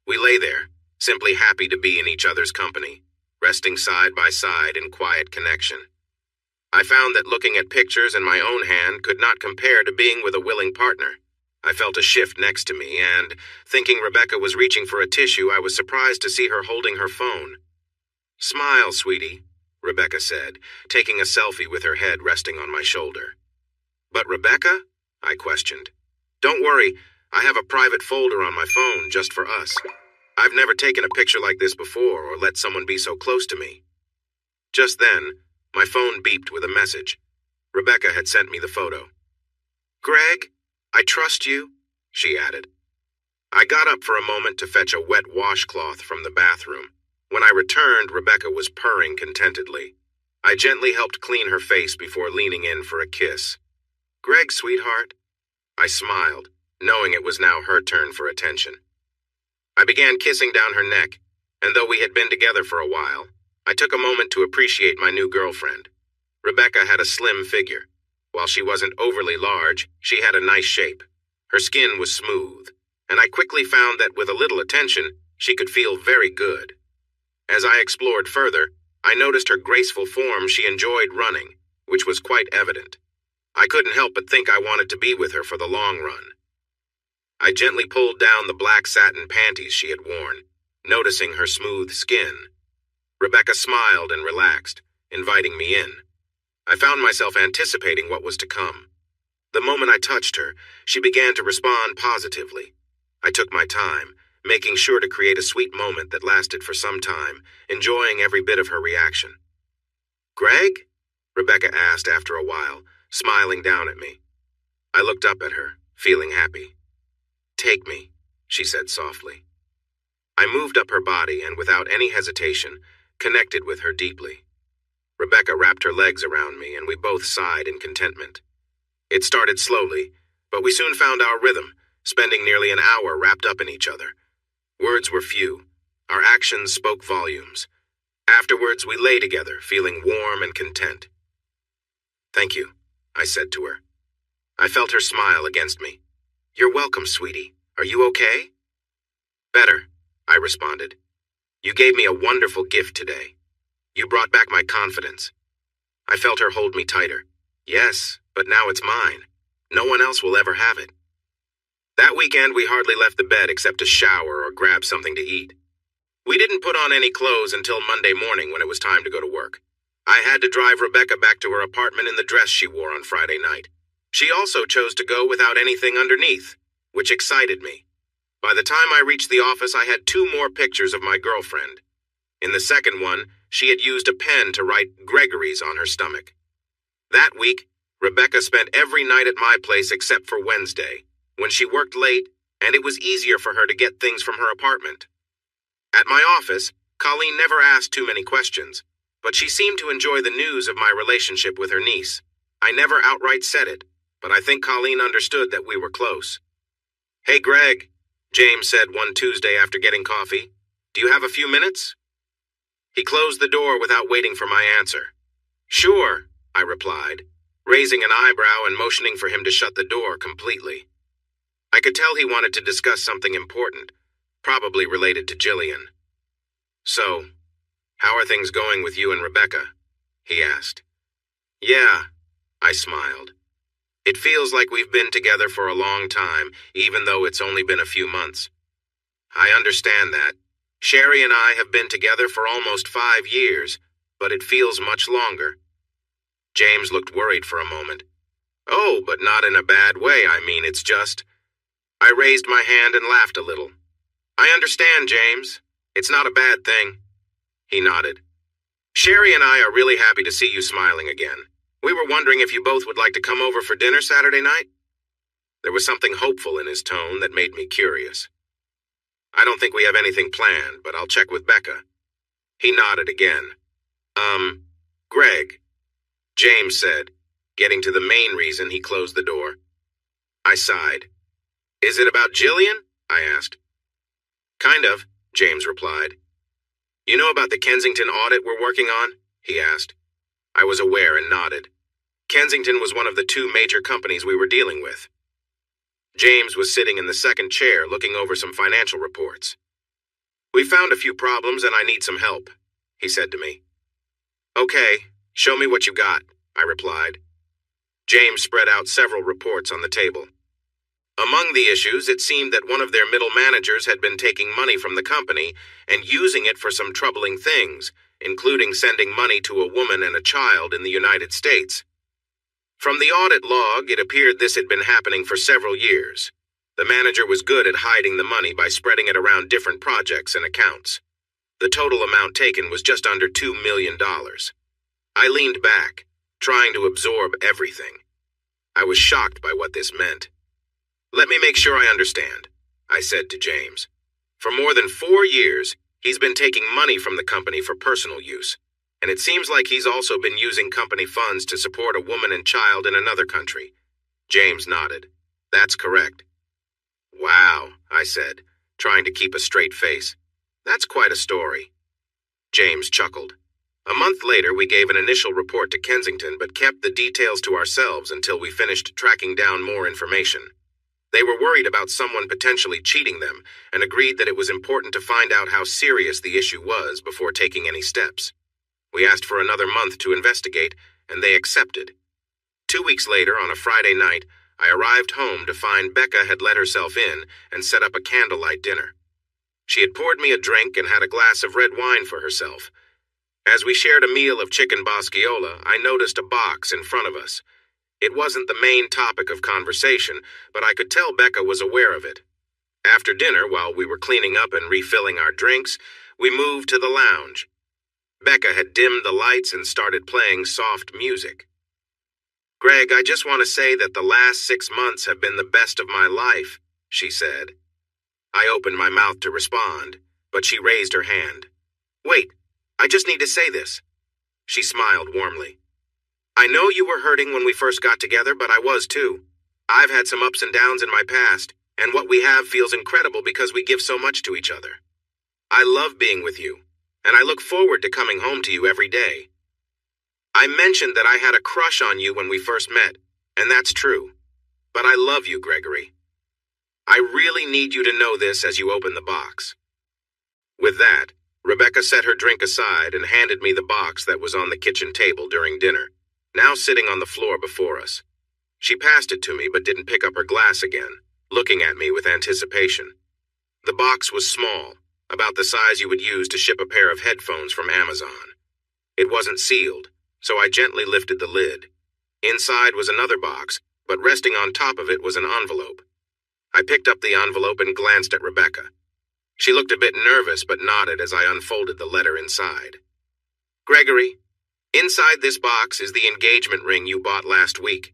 We lay there, simply happy to be in each other's company, resting side by side in quiet connection. I found that looking at pictures in my own hand could not compare to being with a willing partner. I felt a shift next to me, and, thinking Rebecca was reaching for a tissue, I was surprised to see her holding her phone. "Smile, sweetie," Rebecca said, taking a selfie with her head resting on my shoulder. But Rebecca? I questioned. Don't worry, I have a private folder on my phone just for us. I've never taken a picture like this before or let someone be so close to me. Just then, my phone beeped with a message. Rebecca had sent me the photo. Greg, I trust you, she added. I got up for a moment to fetch a wet washcloth from the bathroom. When I returned, Rebecca was purring contentedly. I gently helped clean her face before leaning in for a kiss. Greg, sweetheart. I smiled, knowing it was now her turn for attention. I began kissing down her neck, and though we had been together for a while, I took a moment to appreciate my new girlfriend. Rebecca had a slim figure. While she wasn't overly large, she had a nice shape. Her skin was smooth, and I quickly found that with a little attention, she could feel very good. As I explored further, I noticed her graceful form. She enjoyed running, which was quite evident. I couldn't help but think I wanted to be with her for the long run. I gently pulled down the black satin panties she had worn, noticing her smooth skin. Rebecca smiled and relaxed, inviting me in. I found myself anticipating what was to come. The moment I touched her, she began to respond positively. I took my time, making sure to create a sweet moment that lasted for some time, enjoying every bit of her reaction. Greg? Rebecca asked after a while, smiling down at me. I looked up at her, feeling happy. Take me, she said softly. I moved up her body and, without any hesitation, connected with her deeply. Rebecca wrapped her legs around me, and we both sighed in contentment. It started slowly, but we soon found our rhythm, spending nearly an hour wrapped up in each other. Words were few. Our actions spoke volumes. Afterwards, we lay together, feeling warm and content. Thank you, I said to her. I felt her smile against me. You're welcome, sweetie. Are you okay? Better, I responded. You gave me a wonderful gift today. You brought back my confidence. I felt her hold me tighter. Yes, but now it's mine. No one else will ever have it. That weekend, we hardly left the bed except to shower or grab something to eat. We didn't put on any clothes until Monday morning when it was time to go to work. I had to drive Rebecca back to her apartment in the dress she wore on Friday night. She also chose to go without anything underneath, which excited me. By the time I reached the office, I had 2 more pictures of my girlfriend. In the second one, she had used a pen to write Gregory's on her stomach. That week, Rebecca spent every night at my place except for Wednesday, when she worked late, and it was easier for her to get things from her apartment. At my office, Colleen never asked too many questions, but she seemed to enjoy the news of my relationship with her niece. I never outright said it, but I think Colleen understood that we were close. Hey, Greg, James said one Tuesday after getting coffee. Do you have a few minutes? He closed the door without waiting for my answer. Sure, I replied, raising an eyebrow and motioning for him to shut the door completely. I could tell he wanted to discuss something important, probably related to Jillian. So, how are things going with you and Rebecca? He asked. Yeah, I smiled. It feels like we've been together for a long time, even though it's only been a few months. I understand that. Sherry and I have been together for almost 5 years, but it feels much longer. James looked worried for a moment. Oh, but not in a bad way. I mean, it's just... I raised my hand and laughed a little. I understand, James. It's not a bad thing. He nodded. Sherry and I are really happy to see you smiling again. We were wondering if you both would like to come over for dinner Saturday night? There was something hopeful in his tone that made me curious. I don't think we have anything planned, but I'll check with Becca. He nodded again. Greg, James said, getting to the main reason he closed the door. I sighed. Is it about Jillian? I asked. Kind of, James replied. You know about the Kensington audit we're working on? He asked. I was aware and nodded. Kensington was one of the 2 major companies we were dealing with. James was sitting in the second chair looking over some financial reports. We found a few problems and I need some help, he said to me. Okay, show me what you got, I replied. James spread out several reports on the table. Among the issues, it seemed that one of their middle managers had been taking money from the company and using it for some troubling things, including sending money to a woman and a child in the United States. From the audit log, it appeared this had been happening for several years. The manager was good at hiding the money by spreading it around different projects and accounts. The total amount taken was just under $2 million. I leaned back, trying to absorb everything. I was shocked by what this meant. "Let me make sure I understand," I said to James. "For more than 4 years, he's been taking money from the company for personal use, and it seems like he's also been using company funds to support a woman and child in another country." James nodded. "That's correct." "Wow," I said, trying to keep a straight face. "That's quite a story." James chuckled. A month later, we gave an initial report to Kensington, but kept the details to ourselves until we finished tracking down more information. They were worried about someone potentially cheating them and agreed that it was important to find out how serious the issue was before taking any steps. We asked for another month to investigate, and they accepted. 2 weeks later, on a Friday night, I arrived home to find Becca had let herself in and set up a candlelight dinner. She had poured me a drink and had a glass of red wine for herself. As we shared a meal of chicken bosquiola, I noticed a box in front of us. It wasn't the main topic of conversation, but I could tell Becca was aware of it. After dinner, while we were cleaning up and refilling our drinks, we moved to the lounge. Becca had dimmed the lights and started playing soft music. "Greg, I just want to say that the last 6 months have been the best of my life," she said. I opened my mouth to respond, but she raised her hand. "Wait, I just need to say this." She smiled warmly. "I know you were hurting when we first got together, but I was too. I've had some ups and downs in my past, and what we have feels incredible because we give so much to each other. I love being with you, and I look forward to coming home to you every day. I mentioned that I had a crush on you when we first met, and that's true. But I love you, Gregory. I really need you to know this as you open the box." With that, Rebecca set her drink aside and handed me the box that was on the kitchen table during dinner, now sitting on the floor before us. She passed it to me but didn't pick up her glass again, looking at me with anticipation. The box was small, about the size you would use to ship a pair of headphones from Amazon. It wasn't sealed, so I gently lifted the lid. Inside was another box, but resting on top of it was an envelope. I picked up the envelope and glanced at Rebecca. She looked a bit nervous but nodded as I unfolded the letter inside. "Gregory, inside this box is the engagement ring you bought last week.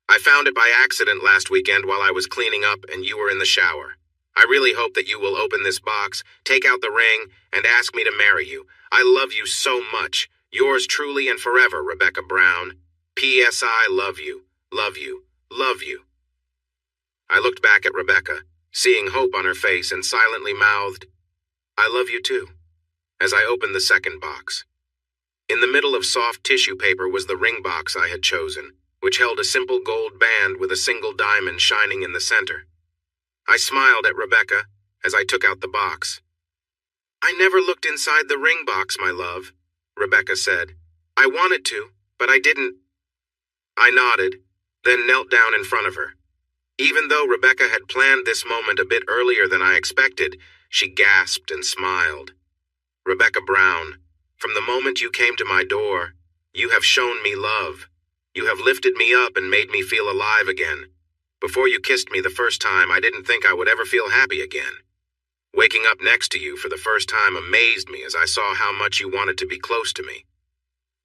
I found it by accident last weekend while I was cleaning up and you were in the shower. I really hope that you will open this box, take out the ring, and ask me to marry you. I love you so much. Yours truly and forever, Rebecca Brown. P.S. I love you, love you, love you." I looked back at Rebecca, seeing hope on her face, and silently mouthed, "I love you too," as I opened the second box. In the middle of soft tissue paper was the ring box I had chosen, which held a simple gold band with a single diamond shining in the center. I smiled at Rebecca as I took out the box. "I never looked inside the ring box, my love," Rebecca said. "I wanted to, but I didn't." I nodded, then knelt down in front of her. Even though Rebecca had planned this moment a bit earlier than I expected, she gasped and smiled. "Rebecca Brown, from the moment you came to my door, you have shown me love. You have lifted me up and made me feel alive again. Before you kissed me the first time, I didn't think I would ever feel happy again. Waking up next to you for the first time amazed me as I saw how much you wanted to be close to me.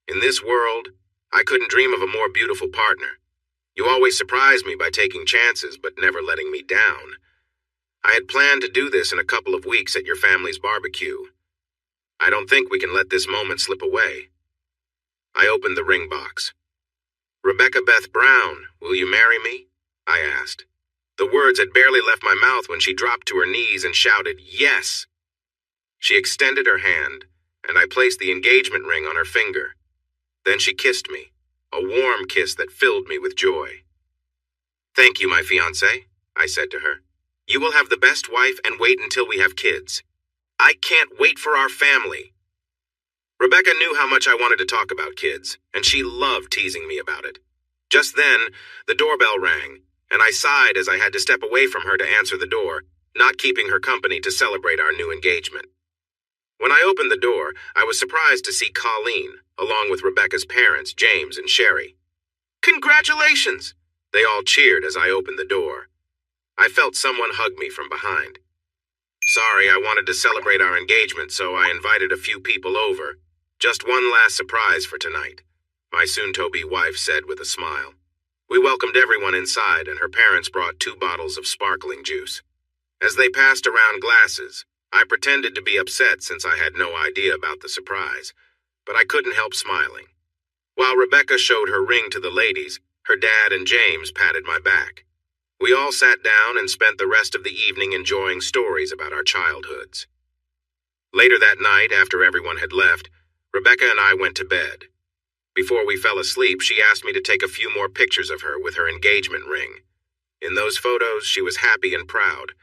In this world, I couldn't dream of a more beautiful partner. You always surprised me by taking chances but never letting me down. I had planned to do this in a couple of weeks at your family's barbecue. I don't think we can let this moment slip away." I opened the ring box. "Rebecca Beth Brown, will you marry me?" I asked. The words had barely left my mouth when she dropped to her knees and shouted, "Yes!" She extended her hand, and I placed the engagement ring on her finger. Then she kissed me, a warm kiss that filled me with joy. "Thank you, my fiancé," I said to her. "You will have the best wife and wait until we have kids. I can't wait for our family." Rebecca knew how much I wanted to talk about kids, and she loved teasing me about it. Just then, the doorbell rang, and I sighed as I had to step away from her to answer the door, not keeping her company to celebrate our new engagement. When I opened the door, I was surprised to see Colleen, along with Rebecca's parents, James and Sherry. "Congratulations!" They all cheered as I opened the door. I felt someone hug me from behind. "Sorry, I wanted to celebrate our engagement, so I invited a few people over. Just one last surprise for tonight," my soon-to-be wife said with a smile. We welcomed everyone inside, and her parents brought 2 bottles of sparkling juice. As they passed around glasses, I pretended to be upset since I had no idea about the surprise, but I couldn't help smiling. While Rebecca showed her ring to the ladies, her dad and James patted my back. We all sat down and spent the rest of the evening enjoying stories about our childhoods. Later that night, after everyone had left, Rebecca and I went to bed. Before we fell asleep, she asked me to take a few more pictures of her with her engagement ring. In those photos, she was happy and proud.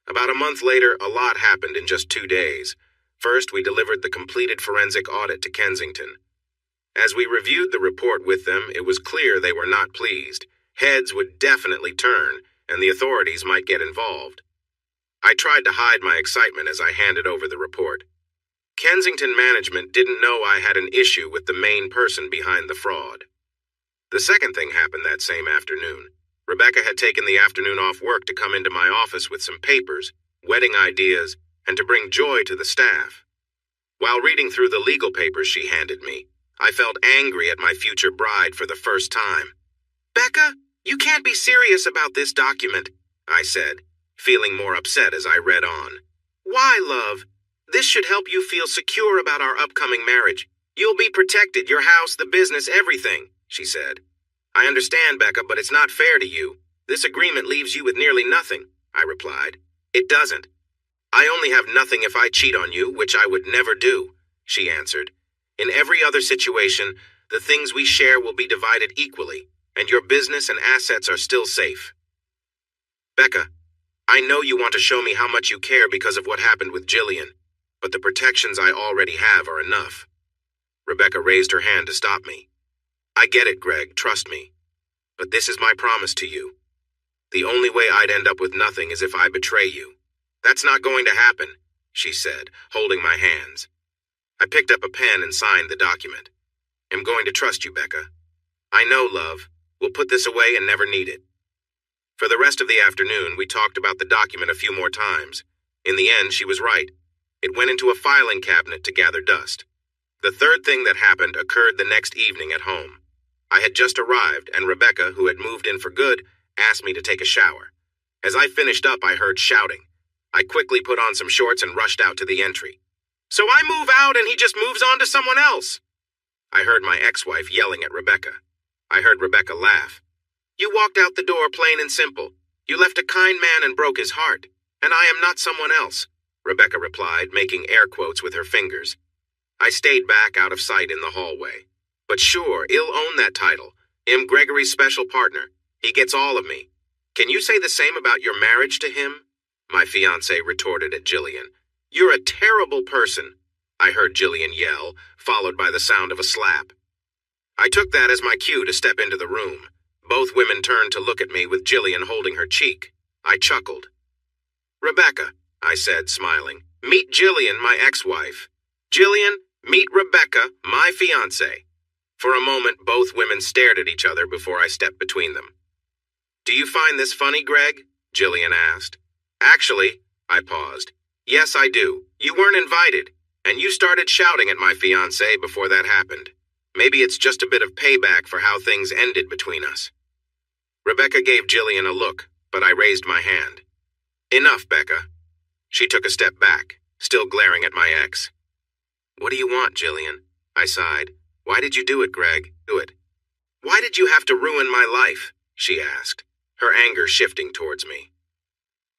About a month later, a lot happened in just 2 days. First, we delivered the completed forensic audit to Kensington. As we reviewed the report with them, it was clear they were not pleased. Heads would definitely turn, and the authorities might get involved. I tried to hide my excitement as I handed over the report. Kensington management didn't know I had an issue with the main person behind the fraud. The second thing happened that same afternoon. Rebecca had taken the afternoon off work to come into my office with some papers, wedding ideas, and to bring joy to the staff. While reading through the legal papers she handed me, I felt angry at my future bride for the first time. "Becca, you can't be serious about this document," I said, feeling more upset as I read on. "Why, love? This should help you feel secure about our upcoming marriage. You'll be protected, your house, the business, everything," she said. "I understand, Becca, but it's not fair to you. This agreement leaves you with nearly nothing," I replied. "It doesn't. I only have nothing if I cheat on you, which I would never do," she answered. "In every other situation, the things we share will be divided equally, and your business and assets are still safe." "Becca, I know you want to show me how much you care because of what happened with Jillian, but the protections I already have are enough." Rebecca raised her hand to stop me. "I get it, Greg, trust me. But this is my promise to you. The only way I'd end up with nothing is if I betray you. That's not going to happen," she said, holding my hands. I picked up a pen and signed the document. "I'm going to trust you, Becca. I know, love. We'll put this away and never need it." For the rest of the afternoon, we talked about the document a few more times. In the end, she was right. It went into a filing cabinet to gather dust. The third thing that happened occurred the next evening at home. I had just arrived, and Rebecca, who had moved in for good, asked me to take a shower. As I finished up, I heard shouting. I quickly put on some shorts and rushed out to the entry. "So I move out and he just moves on to someone else?" I heard my ex-wife yelling at Rebecca. I heard Rebecca laugh. "You walked out the door plain and simple. You left a kind man and broke his heart. And I am not someone else," Rebecca replied, making air quotes with her fingers. I stayed back out of sight in the hallway. "But sure, he'll own that title. I'm Gregory's special partner. He gets all of me. Can you say the same about your marriage to him?" my fiancé retorted at Jillian. "You're a terrible person," I heard Jillian yell, followed by the sound of a slap. I took that as my cue to step into the room. Both women turned to look at me with Jillian holding her cheek. I chuckled. "Rebecca," I said, smiling. "Meet Jillian, my ex-wife. Jillian, meet Rebecca, my fiancé." For a moment, both women stared at each other before I stepped between them. "Do you find this funny, Greg?" Jillian asked. "Actually," I paused. "Yes, I do. You weren't invited, and you started shouting at my fiancé before that happened. Maybe it's just a bit of payback for how things ended between us." Rebecca gave Jillian a look, but I raised my hand. "Enough, Becca." She took a step back, still glaring at my ex. "What do you want, Jillian?" I sighed. "Why did you do it, Greg? Do it." "Why did you have to ruin my life?" she asked, her anger shifting towards me.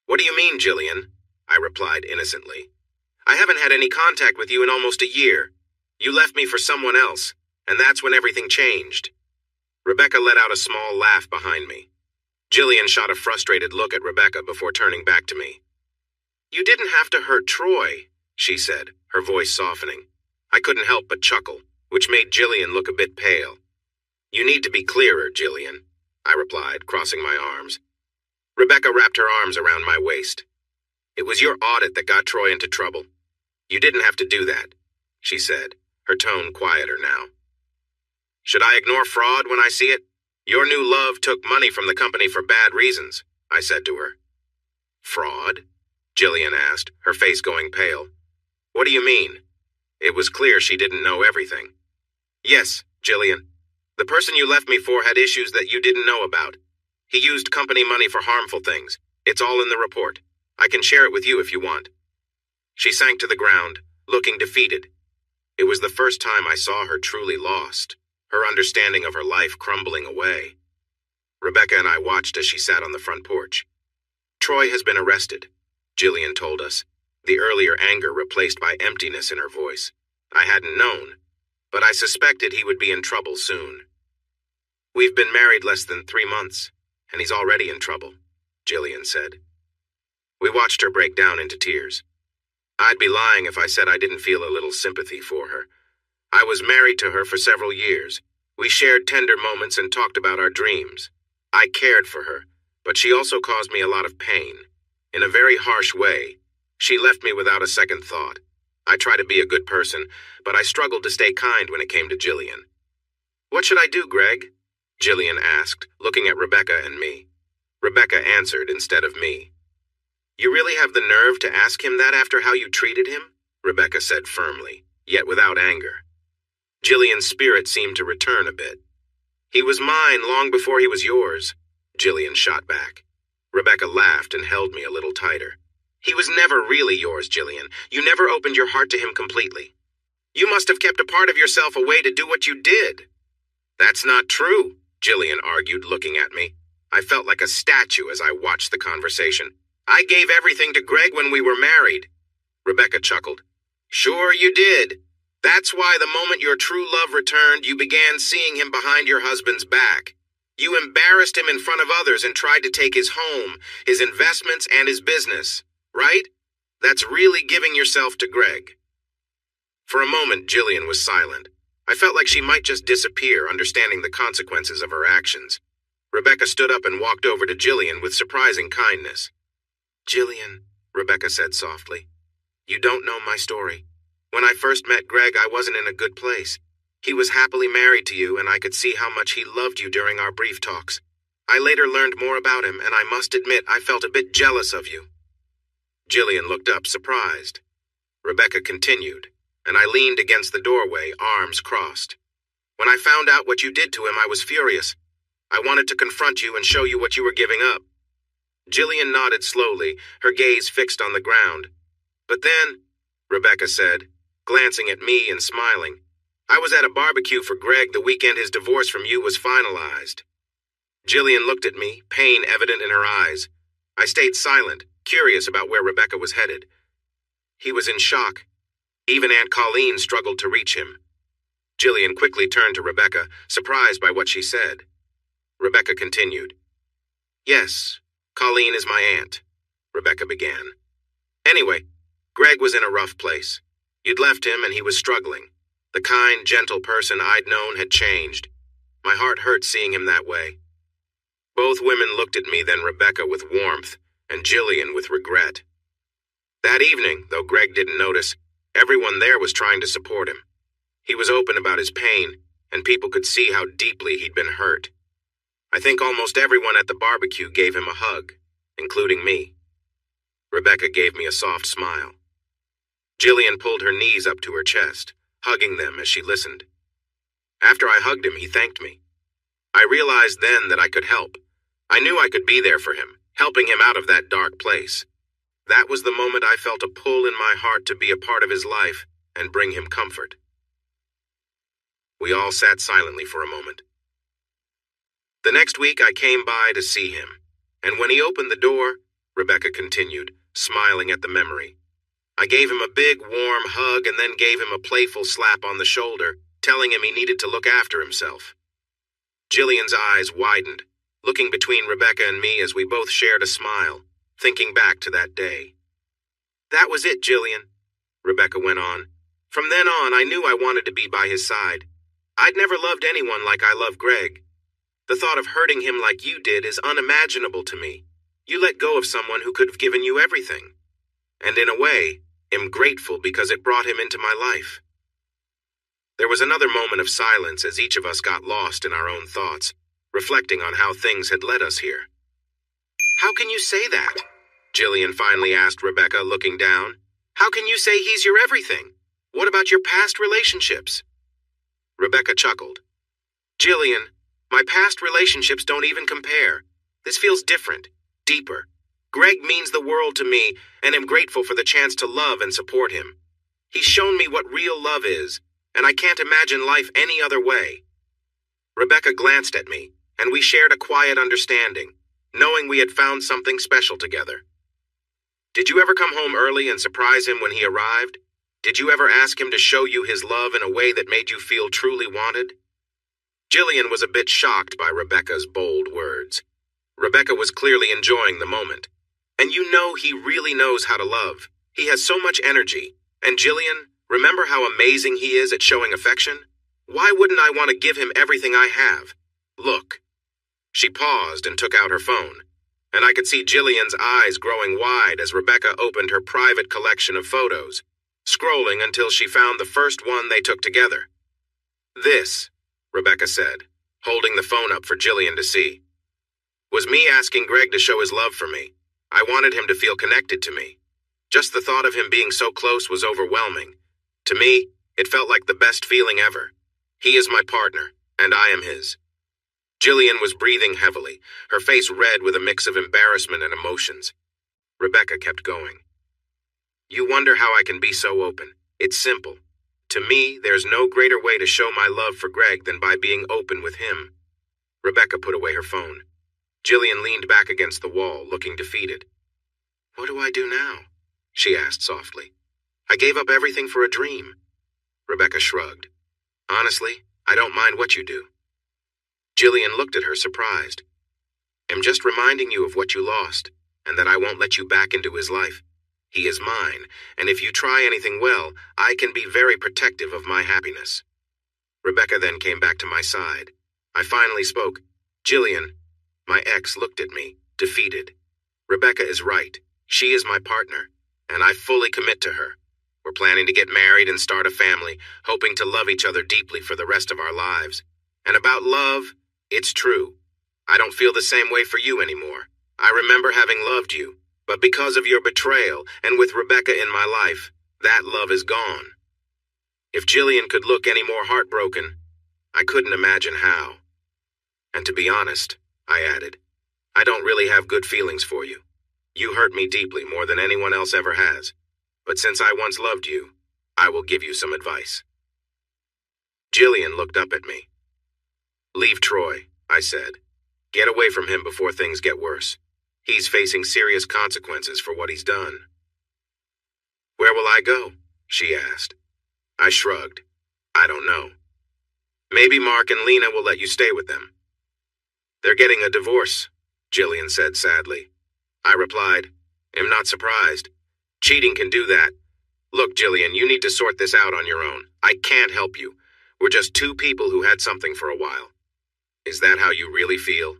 "What do you mean, Jillian?" I replied innocently. "I haven't had any contact with you in almost a year. You left me for someone else, and that's when everything changed." Rebecca let out a small laugh behind me. Jillian shot a frustrated look at Rebecca before turning back to me. "You didn't have to hurt Troy," she said, her voice softening. I couldn't help but chuckle, which made Jillian look a bit pale. "You need to be clearer, Jillian," I replied, crossing my arms. Rebecca wrapped her arms around my waist. "It was your audit that got Troy into trouble. You didn't have to do that, she said, her tone quieter now. Should I ignore fraud when I see it? Your new love took money from the company for bad reasons, I said to her. Fraud? Jillian asked, her face going pale. What do you mean? It was clear she didn't know everything. Yes, Jillian. The person you left me for had issues that you didn't know about. He used company money for harmful things. It's all in the report. I can share it with you if you want. She sank to the ground, looking defeated. It was the first time I saw her truly lost, her understanding of her life crumbling away. Rebecca and I watched as she sat on the front porch. Troy has been arrested, Jillian told us, the earlier anger replaced by emptiness in her voice. I hadn't known, but I suspected he would be in trouble soon. We've been married less than 3 months, and he's already in trouble, Jillian said. We watched her break down into tears. I'd be lying if I said I didn't feel a little sympathy for her. I was married to her for several years. We shared tender moments and talked about our dreams. I cared for her, but she also caused me a lot of pain. In a very harsh way, she left me without a second thought. I try to be a good person, but I struggled to stay kind when it came to Jillian. What should I do, Greg? Jillian asked, looking at Rebecca and me. Rebecca answered instead of me. You really have the nerve to ask him that after how you treated him? Rebecca said firmly, yet without anger. Jillian's spirit seemed to return a bit. He was mine long before he was yours, Jillian shot back. Rebecca laughed and held me a little tighter. He was never really yours, Jillian. You never opened your heart to him completely. You must have kept a part of yourself away to do what you did. That's not true, Jillian argued, looking at me. I felt like a statue as I watched the conversation. I gave everything to Greg when we were married. Rebecca chuckled. Sure you did. That's why the moment your true love returned, you began seeing him behind your husband's back. You embarrassed him in front of others and tried to take his home, his investments, and his business, right? That's really giving yourself to Greg. For a moment, Jillian was silent. I felt like she might just disappear, understanding the consequences of her actions. Rebecca stood up and walked over to Jillian with surprising kindness. Jillian, Rebecca said softly, you don't know my story. When I first met Greg, I wasn't in a good place. He was happily married to you, and I could see how much he loved you during our brief talks. I later learned more about him, and I must admit I felt a bit jealous of you. Jillian looked up, surprised. Rebecca continued, and I leaned against the doorway, arms crossed. When I found out what you did to him, I was furious. I wanted to confront you and show you what you were giving up. Jillian nodded slowly, her gaze fixed on the ground. But then, Rebecca said, glancing at me and smiling, I was at a barbecue for Greg the weekend his divorce from you was finalized. Jillian looked at me, pain evident in her eyes. I stayed silent, curious about where Rebecca was headed. He was in shock. Even Aunt Colleen struggled to reach him. Jillian quickly turned to Rebecca, surprised by what she said. Rebecca continued. Yes, Colleen is my aunt, Rebecca began. Anyway, Greg was in a rough place. You'd left him and he was struggling. The kind, gentle person I'd known had changed. My heart hurt seeing him that way. Both women looked at me, then Rebecca with warmth, and Jillian with regret. That evening, though Greg didn't notice, everyone there was trying to support him. He was open about his pain, and people could see how deeply he'd been hurt. I think almost everyone at the barbecue gave him a hug, including me. Rebecca gave me a soft smile. Jillian pulled her knees up to her chest, hugging them as she listened. After I hugged him, he thanked me. I realized then that I could help. I knew I could be there for him, helping him out of that dark place. That was the moment I felt a pull in my heart to be a part of his life and bring him comfort. We all sat silently for a moment. The next week I came by to see him, and when he opened the door, Rebecca continued, smiling at the memory. I gave him a big, warm hug and then gave him a playful slap on the shoulder, telling him he needed to look after himself. Jillian's eyes widened, looking between Rebecca and me as we both shared a smile, thinking back to that day. That was it, Jillian, Rebecca went on. From then on, I knew I wanted to be by his side. I'd never loved anyone like I love Greg. The thought of hurting him like you did is unimaginable to me. You let go of someone who could have given you everything. And in a way, am grateful because it brought him into my life." There was another moment of silence as each of us got lost in our own thoughts, reflecting on how things had led us here. "How can you say that?" Jillian finally asked Rebecca, looking down. "How can you say he's your everything? What about your past relationships?" Rebecca chuckled. "Jillian, my past relationships don't even compare. This feels different, deeper. Greg means the world to me, and I'm grateful for the chance to love and support him. He's shown me what real love is, and I can't imagine life any other way." Rebecca glanced at me, and we shared a quiet understanding, knowing we had found something special together. "Did you ever come home early and surprise him when he arrived? Did you ever ask him to show you his love in a way that made you feel truly wanted?" Jillian was a bit shocked by Rebecca's bold words. Rebecca was clearly enjoying the moment. "And you know he really knows how to love. He has so much energy. And Jillian, remember how amazing he is at showing affection? Why wouldn't I want to give him everything I have? Look." She paused and took out her phone, and I could see Jillian's eyes growing wide as Rebecca opened her private collection of photos, scrolling until she found the first one they took together. "This," Rebecca said, holding the phone up for Jillian to see, "was me asking Greg to show his love for me. I wanted him to feel connected to me. Just the thought of him being so close was overwhelming. To me, it felt like the best feeling ever. He is my partner, and I am his." Jillian was breathing heavily, her face red with a mix of embarrassment and emotions. Rebecca kept going. "You wonder how I can be so open. It's simple. To me, there's no greater way to show my love for Greg than by being open with him." Rebecca put away her phone. Jillian leaned back against the wall, looking defeated. "What do I do now?" she asked softly. "I gave up everything for a dream." Rebecca shrugged. "Honestly, I don't mind what you do." Jillian looked at her, surprised. "I'm just reminding you of what you lost, and that I won't let you back into his life. He is mine, and if you try anything well, I can be very protective of my happiness." Rebecca then came back to my side. I finally spoke. "Jillian." My ex looked at me, defeated. "Rebecca is right. She is my partner, and I fully commit to her. We're planning to get married and start a family, hoping to love each other deeply for the rest of our lives. And about love, it's true. I don't feel the same way for you anymore. I remember having loved you, but because of your betrayal and with Rebecca in my life, that love is gone." If Jillian could look any more heartbroken, I couldn't imagine how. "And to be honest," I added, "I don't really have good feelings for you. You hurt me deeply more than anyone else ever has. But since I once loved you, I will give you some advice." Jillian looked up at me. "Leave Troy," I said. "Get away from him before things get worse. He's facing serious consequences for what he's done." "Where will I go?" she asked. I shrugged. "I don't know. Maybe Mark and Lena will let you stay with them." "They're getting a divorce," Jillian said sadly. I replied, "I'm not surprised. Cheating can do that. Look, Jillian, you need to sort this out on your own. I can't help you. We're just two people who had something for a while." "Is that how you really feel?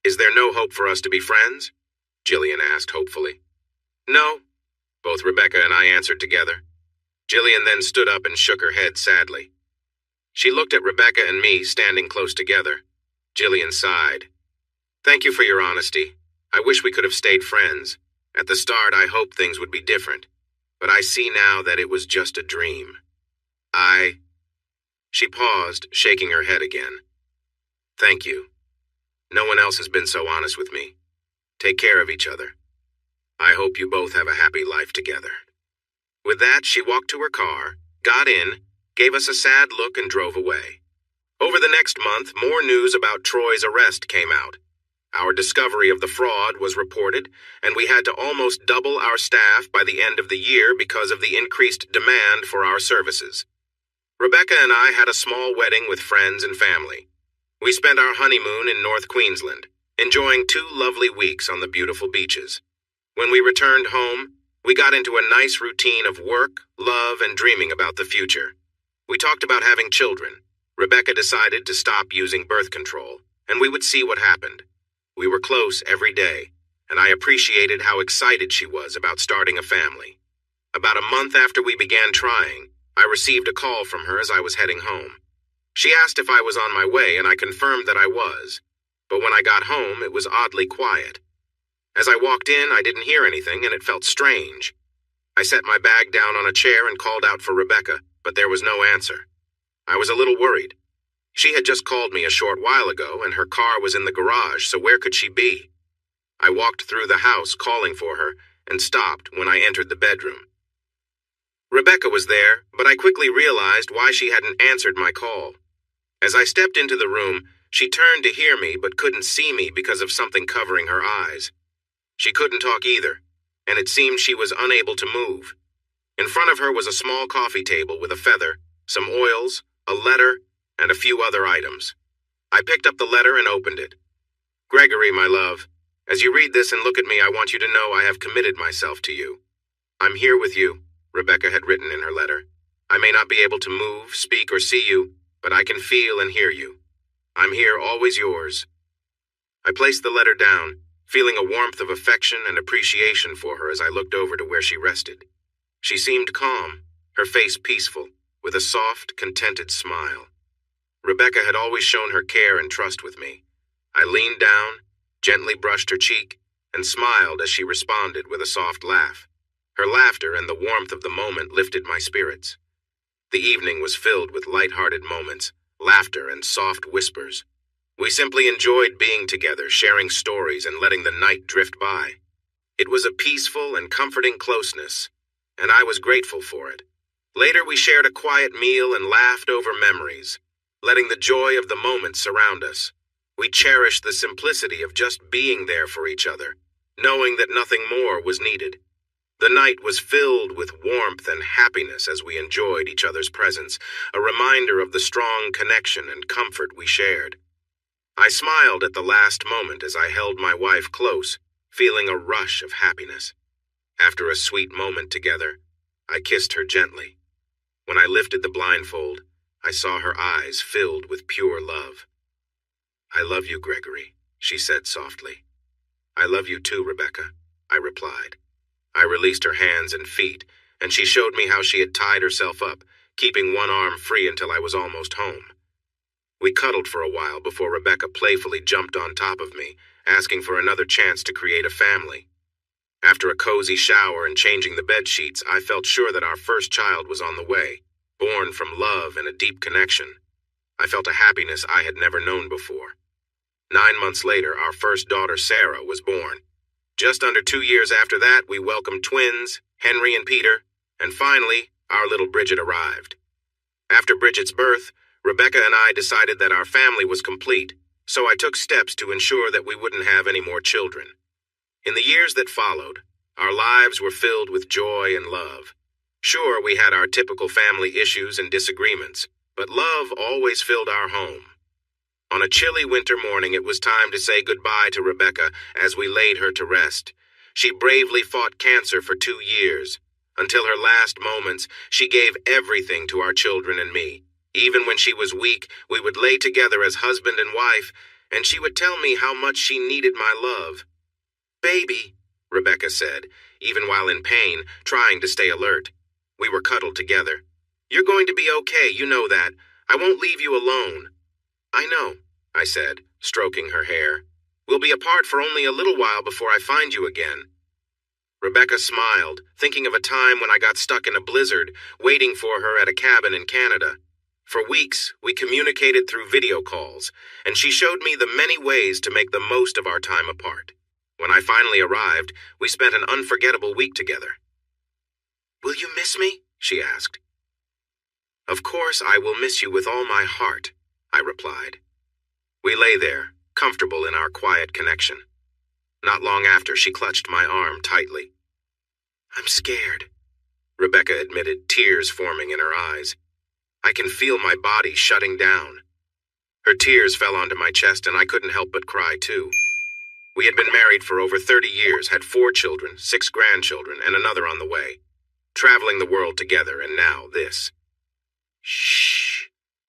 Is there no hope for us to be friends?" Jillian asked hopefully. "No," both Rebecca and I answered together. Jillian then stood up and shook her head sadly. She looked at Rebecca and me standing close together. Jillian sighed. "Thank you for your honesty. I wish we could have stayed friends. At the start, I hoped things would be different, but I see now that it was just a dream. She paused, shaking her head again. "Thank you. No one else has been so honest with me. Take care of each other. I hope you both have a happy life together." With that, she walked to her car, got in, gave us a sad look, and drove away. Over the next month, more news about Troy's arrest came out. Our discovery of the fraud was reported, and we had to almost double our staff by the end of the year because of the increased demand for our services. Rebecca and I had a small wedding with friends and family. We spent our honeymoon in North Queensland, enjoying 2 lovely weeks on the beautiful beaches. When we returned home, we got into a nice routine of work, love, and dreaming about the future. We talked about having children. Rebecca decided to stop using birth control, and we would see what happened. We were close every day, and I appreciated how excited she was about starting a family. About a month after we began trying, I received a call from her as I was heading home. She asked if I was on my way, and I confirmed that I was. But when I got home, it was oddly quiet. As I walked in, I didn't hear anything, and it felt strange. I set my bag down on a chair and called out for Rebecca, but there was no answer. I was a little worried. She had just called me a short while ago, and her car was in the garage, so where could she be? I walked through the house calling for her, and stopped when I entered the bedroom. Rebecca was there, but I quickly realized why she hadn't answered my call. As I stepped into the room, she turned to hear me but couldn't see me because of something covering her eyes. She couldn't talk either, and it seemed she was unable to move. In front of her was a small coffee table with a feather, some oils, a letter, and a few other items. I picked up the letter and opened it. "Gregory, my love, as you read this and look at me, I want you to know I have committed myself to you. I'm here with you," Rebecca had written in her letter. "I may not be able to move, speak, or see you, but I can feel and hear you. I'm here, always yours." I placed the letter down, feeling a warmth of affection and appreciation for her as I looked over to where she rested. She seemed calm, her face peaceful, with a soft, contented smile. Rebecca had always shown her care and trust with me. I leaned down, gently brushed her cheek, and smiled as she responded with a soft laugh. Her laughter and the warmth of the moment lifted my spirits. The evening was filled with light-hearted moments, laughter, and soft whispers. We simply enjoyed being together, sharing stories, and letting the night drift by. It was a peaceful and comforting closeness, and I was grateful for it. Later, we shared a quiet meal and laughed over memories, letting the joy of the moment surround us. We cherished the simplicity of just being there for each other, knowing that nothing more was needed. The night was filled with warmth and happiness as we enjoyed each other's presence, a reminder of the strong connection and comfort we shared. I smiled at the last moment as I held my wife close, feeling a rush of happiness. After a sweet moment together, I kissed her gently. When I lifted the blindfold, I saw her eyes filled with pure love. "I love you, Gregory," she said softly. "I love you too, Rebecca," I replied. I released her hands and feet, and she showed me how she had tied herself up, keeping one arm free until I was almost home. We cuddled for a while before Rebecca playfully jumped on top of me, asking for another chance to create a family. After a cozy shower and changing the bed sheets, I felt sure that our first child was on the way, born from love and a deep connection. I felt a happiness I had never known before. 9 months later, our first daughter, Sarah, was born. Just under 2 years after that, we welcomed twins, Henry and Peter, and finally, our little Bridget arrived. After Bridget's birth, Rebecca and I decided that our family was complete, so I took steps to ensure that we wouldn't have any more children. In the years that followed, our lives were filled with joy and love. Sure, we had our typical family issues and disagreements, but love always filled our home. On a chilly winter morning, it was time to say goodbye to Rebecca as we laid her to rest. She bravely fought cancer for 2 years. Until her last moments, she gave everything to our children and me. Even when she was weak, we would lay together as husband and wife, and she would tell me how much she needed my love. "Baby," Rebecca said, even while in pain, trying to stay alert. We were cuddled together. "You're going to be okay, you know that. I won't leave you alone." "I know," I said, stroking her hair. "We'll be apart for only a little while before I find you again." Rebecca smiled, thinking of a time when I got stuck in a blizzard, waiting for her at a cabin in Canada. For weeks, we communicated through video calls, and she showed me the many ways to make the most of our time apart. When I finally arrived, we spent an unforgettable week together. "Will you miss me?" she asked. "Of course I will miss you with all my heart," I replied. We lay there, comfortable in our quiet connection. Not long after, she clutched my arm tightly. "I'm scared," Rebecca admitted, tears forming in her eyes. I can feel my body shutting down. Her tears fell onto my chest, and I couldn't help but cry too. We had been married for over 30 years, had 4 children, 6 grandchildren, and another on the way. Traveling the world together, and now this. "Shh,"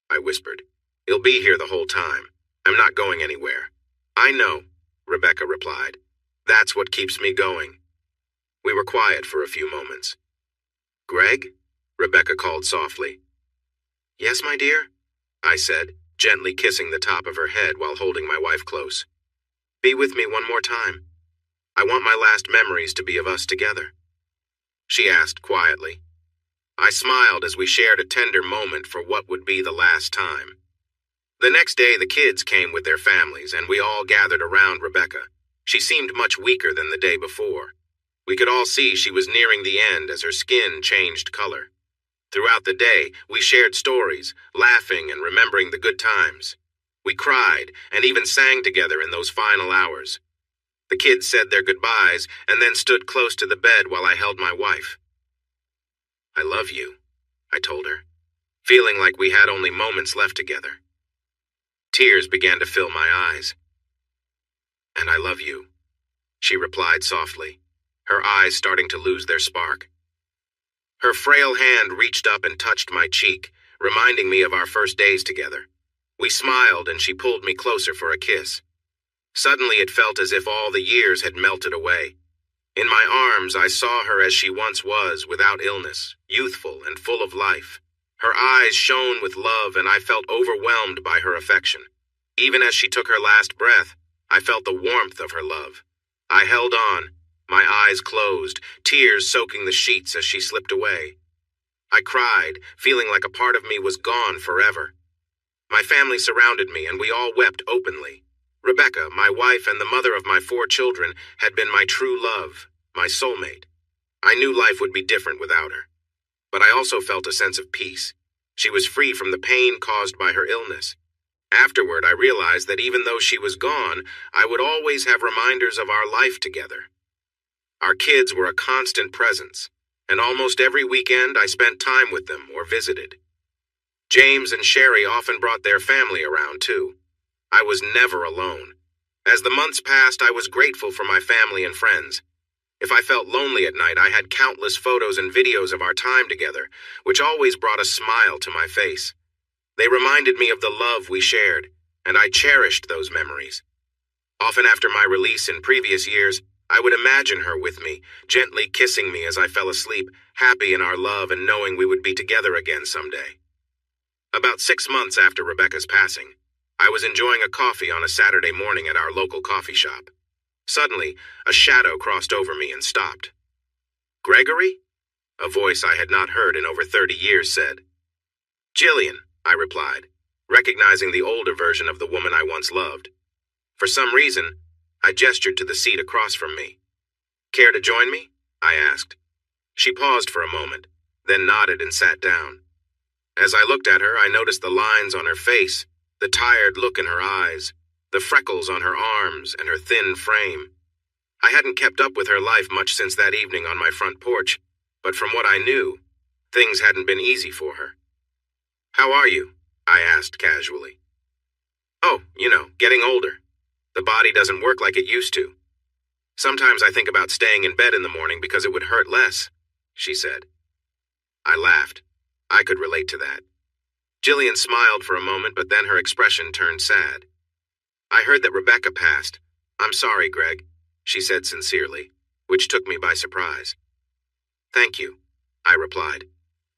I whispered. "He'll be here the whole time. I'm not going anywhere." "I know," Rebecca replied. "That's what keeps me going." We were quiet for a few moments. "Greg?" Rebecca called softly. "Yes, my dear?" I said, gently kissing the top of her head while holding my wife close. "Be with me one more time. I want my last memories to be of us together," she asked quietly. I smiled as we shared a tender moment for what would be the last time. The next day, the kids came with their families, and we all gathered around Rebecca. She seemed much weaker than the day before. We could all see she was nearing the end as her skin changed color. Throughout the day, we shared stories, laughing and remembering the good times. We cried and even sang together in those final hours. The kids said their goodbyes and then stood close to the bed while I held my wife. "I love you," I told her, feeling like we had only moments left together. Tears began to fill my eyes. "And I love you," she replied softly, her eyes starting to lose their spark. Her frail hand reached up and touched my cheek, reminding me of our first days together. We smiled and she pulled me closer for a kiss. Suddenly it felt as if all the years had melted away. In my arms, I saw her as she once was, without illness, youthful and full of life. Her eyes shone with love and I felt overwhelmed by her affection. Even as she took her last breath, I felt the warmth of her love. I held on, my eyes closed, tears soaking the sheets as she slipped away. I cried, feeling like a part of me was gone forever. My family surrounded me and we all wept openly. Rebecca, my wife and the mother of my 4 children, had been my true love, my soulmate. I knew life would be different without her. But I also felt a sense of peace. She was free from the pain caused by her illness. Afterward, I realized that even though she was gone, I would always have reminders of our life together. Our kids were a constant presence, and almost every weekend I spent time with them or visited. James and Sherry often brought their family around, too. I was never alone. As the months passed, I was grateful for my family and friends. If I felt lonely at night, I had countless photos and videos of our time together, which always brought a smile to my face. They reminded me of the love we shared, and I cherished those memories. Often after my release in previous years, I would imagine her with me, gently kissing me as I fell asleep, happy in our love and knowing we would be together again someday. About 6 months after Rebecca's passing, I was enjoying a coffee on a Saturday morning at our local coffee shop. Suddenly, a shadow crossed over me and stopped. "Gregory?" A voice I had not heard in over 30 years said. "Jillian," I replied, recognizing the older version of the woman I once loved. For some reason, I gestured to the seat across from me. "Care to join me?" I asked. She paused for a moment, then nodded and sat down. As I looked at her, I noticed the lines on her face, the tired look in her eyes, the freckles on her arms, and her thin frame. I hadn't kept up with her life much since that evening on my front porch, but from what I knew, things hadn't been easy for her. "How are you?" I asked casually. "Oh, getting older. The body doesn't work like it used to. Sometimes I think about staying in bed in the morning because it would hurt less," she said. I laughed. I could relate to that. Jillian smiled for a moment, but then her expression turned sad. "I heard that Rebecca passed. I'm sorry, Greg," she said sincerely, which took me by surprise. "Thank you," I replied.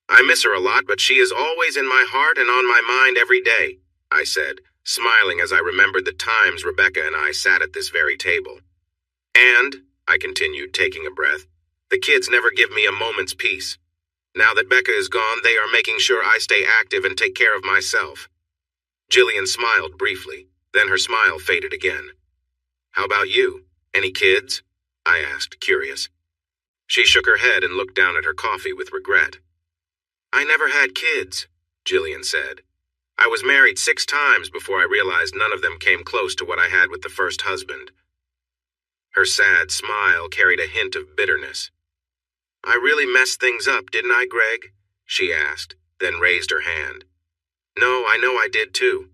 "I miss her a lot, but she is always in my heart and on my mind every day," I said, smiling as I remembered the times Rebecca and I sat at this very table. "And," I continued, taking a breath, "the kids never give me a moment's peace. Now that Becca is gone, they are making sure I stay active and take care of myself." Jillian smiled briefly, then her smile faded again. "How about you? Any kids?" I asked, curious. She shook her head and looked down at her coffee with regret. "I never had kids," Jillian said. "I was married 6 times before I realized none of them came close to what I had with the first husband." Her sad smile carried a hint of bitterness. "I really messed things up, didn't I, Greg?" she asked, then raised her hand. "No, I know I did too.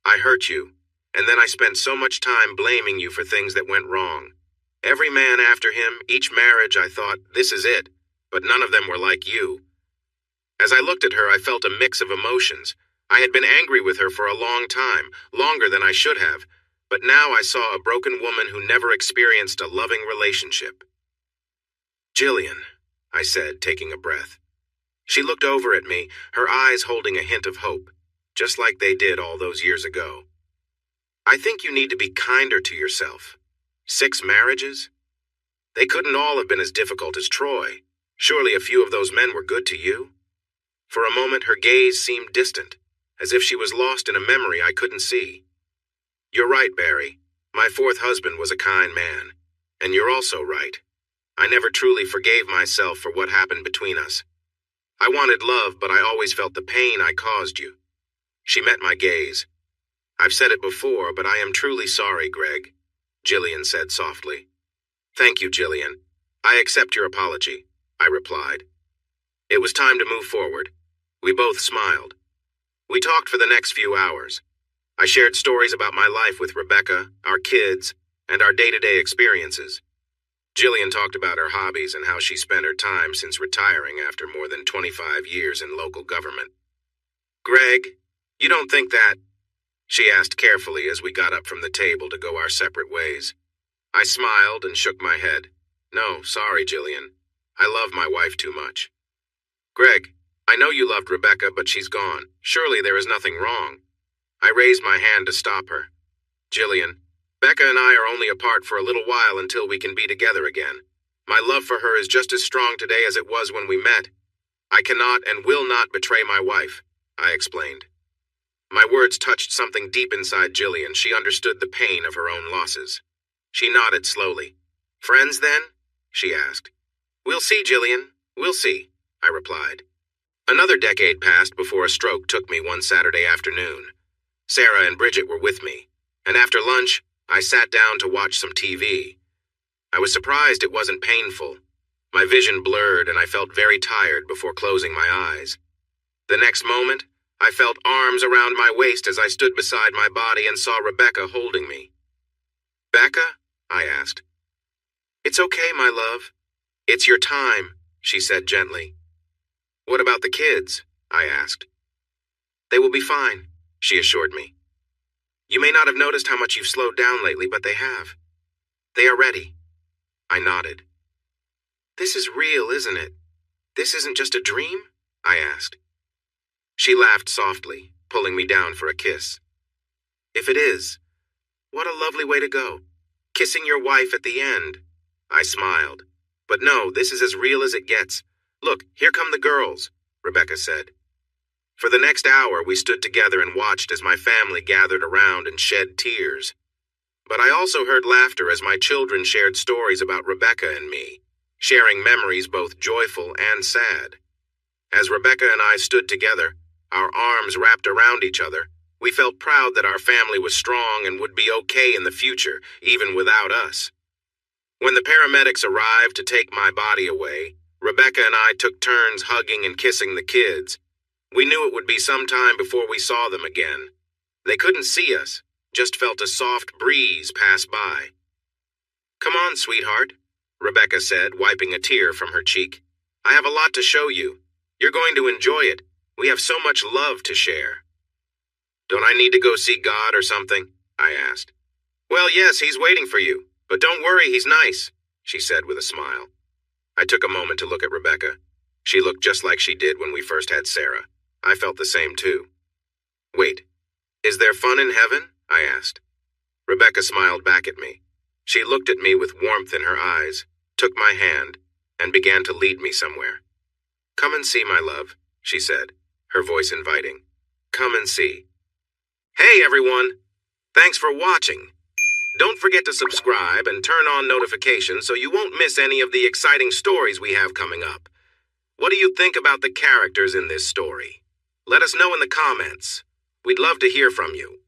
I hurt you, and then I spent so much time blaming you for things that went wrong. Every man after him, each marriage, I thought, this is it, but none of them were like you." As I looked at her, I felt a mix of emotions. I had been angry with her for a long time, longer than I should have, but now I saw a broken woman who never experienced a loving relationship. "Jillian," I said, taking a breath, She looked over at me, her eyes holding a hint of hope, just like they did all those years ago. I think you need to be kinder to yourself. 6 marriages? They couldn't all have been as difficult as Troy. Surely a few of those men were good to you? For a moment, her gaze seemed distant, as if she was lost in a memory I couldn't see. You're right, Barry. My 4th husband was a kind man. And you're also right. I never truly forgave myself for what happened between us. I wanted love, but I always felt the pain I caused you. She met my gaze. I've said it before, but I am truly sorry, Greg, Jillian said softly. Thank you, Jillian. I accept your apology, I replied. It was time to move forward. We both smiled. We talked for the next few hours. I shared stories about my life with Rebecca, our kids, and our day-to-day experiences. Jillian talked about her hobbies and how she spent her time since retiring after more than 25 years in local government. Greg, you don't think that? She asked carefully as we got up from the table to go our separate ways. I smiled and shook my head. No, sorry, Jillian. I love my wife too much. Greg, I know you loved Rebecca, but she's gone. Surely there is nothing wrong. I raised my hand to stop her. Jillian, Becca and I are only apart for a little while until we can be together again. My love for her is just as strong today as it was when we met. I cannot and will not betray my wife, I explained. My words touched something deep inside Jillian. She understood the pain of her own losses. She nodded slowly. Friends, then? She asked. We'll see, Jillian. We'll see, I replied. Another decade passed before a stroke took me one Saturday afternoon. Sarah and Bridget were with me, and after lunch, I sat down to watch some TV. I was surprised it wasn't painful. My vision blurred and I felt very tired before closing my eyes. The next moment, I felt arms around my waist as I stood beside my body and saw Rebecca holding me. Becca? I asked. It's okay, my love. It's your time, she said gently. What about the kids? I asked. They will be fine, she assured me. You may not have noticed how much you've slowed down lately, but they have. They are ready. I nodded. This is real, isn't it? This isn't just a dream? I asked. She laughed softly, pulling me down for a kiss. If it is, what a lovely way to go. Kissing your wife at the end. I smiled. But no, this is as real as it gets. Look, here come the girls, Rebecca said. For the next hour, we stood together and watched as my family gathered around and shed tears. But I also heard laughter as my children shared stories about Rebecca and me, sharing memories both joyful and sad. As Rebecca and I stood together, our arms wrapped around each other, we felt proud that our family was strong and would be okay in the future, even without us. When the paramedics arrived to take my body away, Rebecca and I took turns hugging and kissing the kids. We knew it would be some time before we saw them again. They couldn't see us, just felt a soft breeze pass by. Come on, sweetheart, Rebecca said, wiping a tear from her cheek. I have a lot to show you. You're going to enjoy it. We have so much love to share. Don't I need to go see God or something? I asked. Well, yes, he's waiting for you. But don't worry, he's nice, she said with a smile. I took a moment to look at Rebecca. She looked just like she did when we first had Sarah. I felt the same too. Wait, is there fun in heaven? I asked. Rebecca smiled back at me. She looked at me with warmth in her eyes, took my hand, and began to lead me somewhere. Come and see, my love, she said, her voice inviting. Come and see. Hey, everyone! Thanks for watching. Don't forget to subscribe and turn on notifications so you won't miss any of the exciting stories we have coming up. What do you think about the characters in this story? Let us know in the comments. We'd love to hear from you.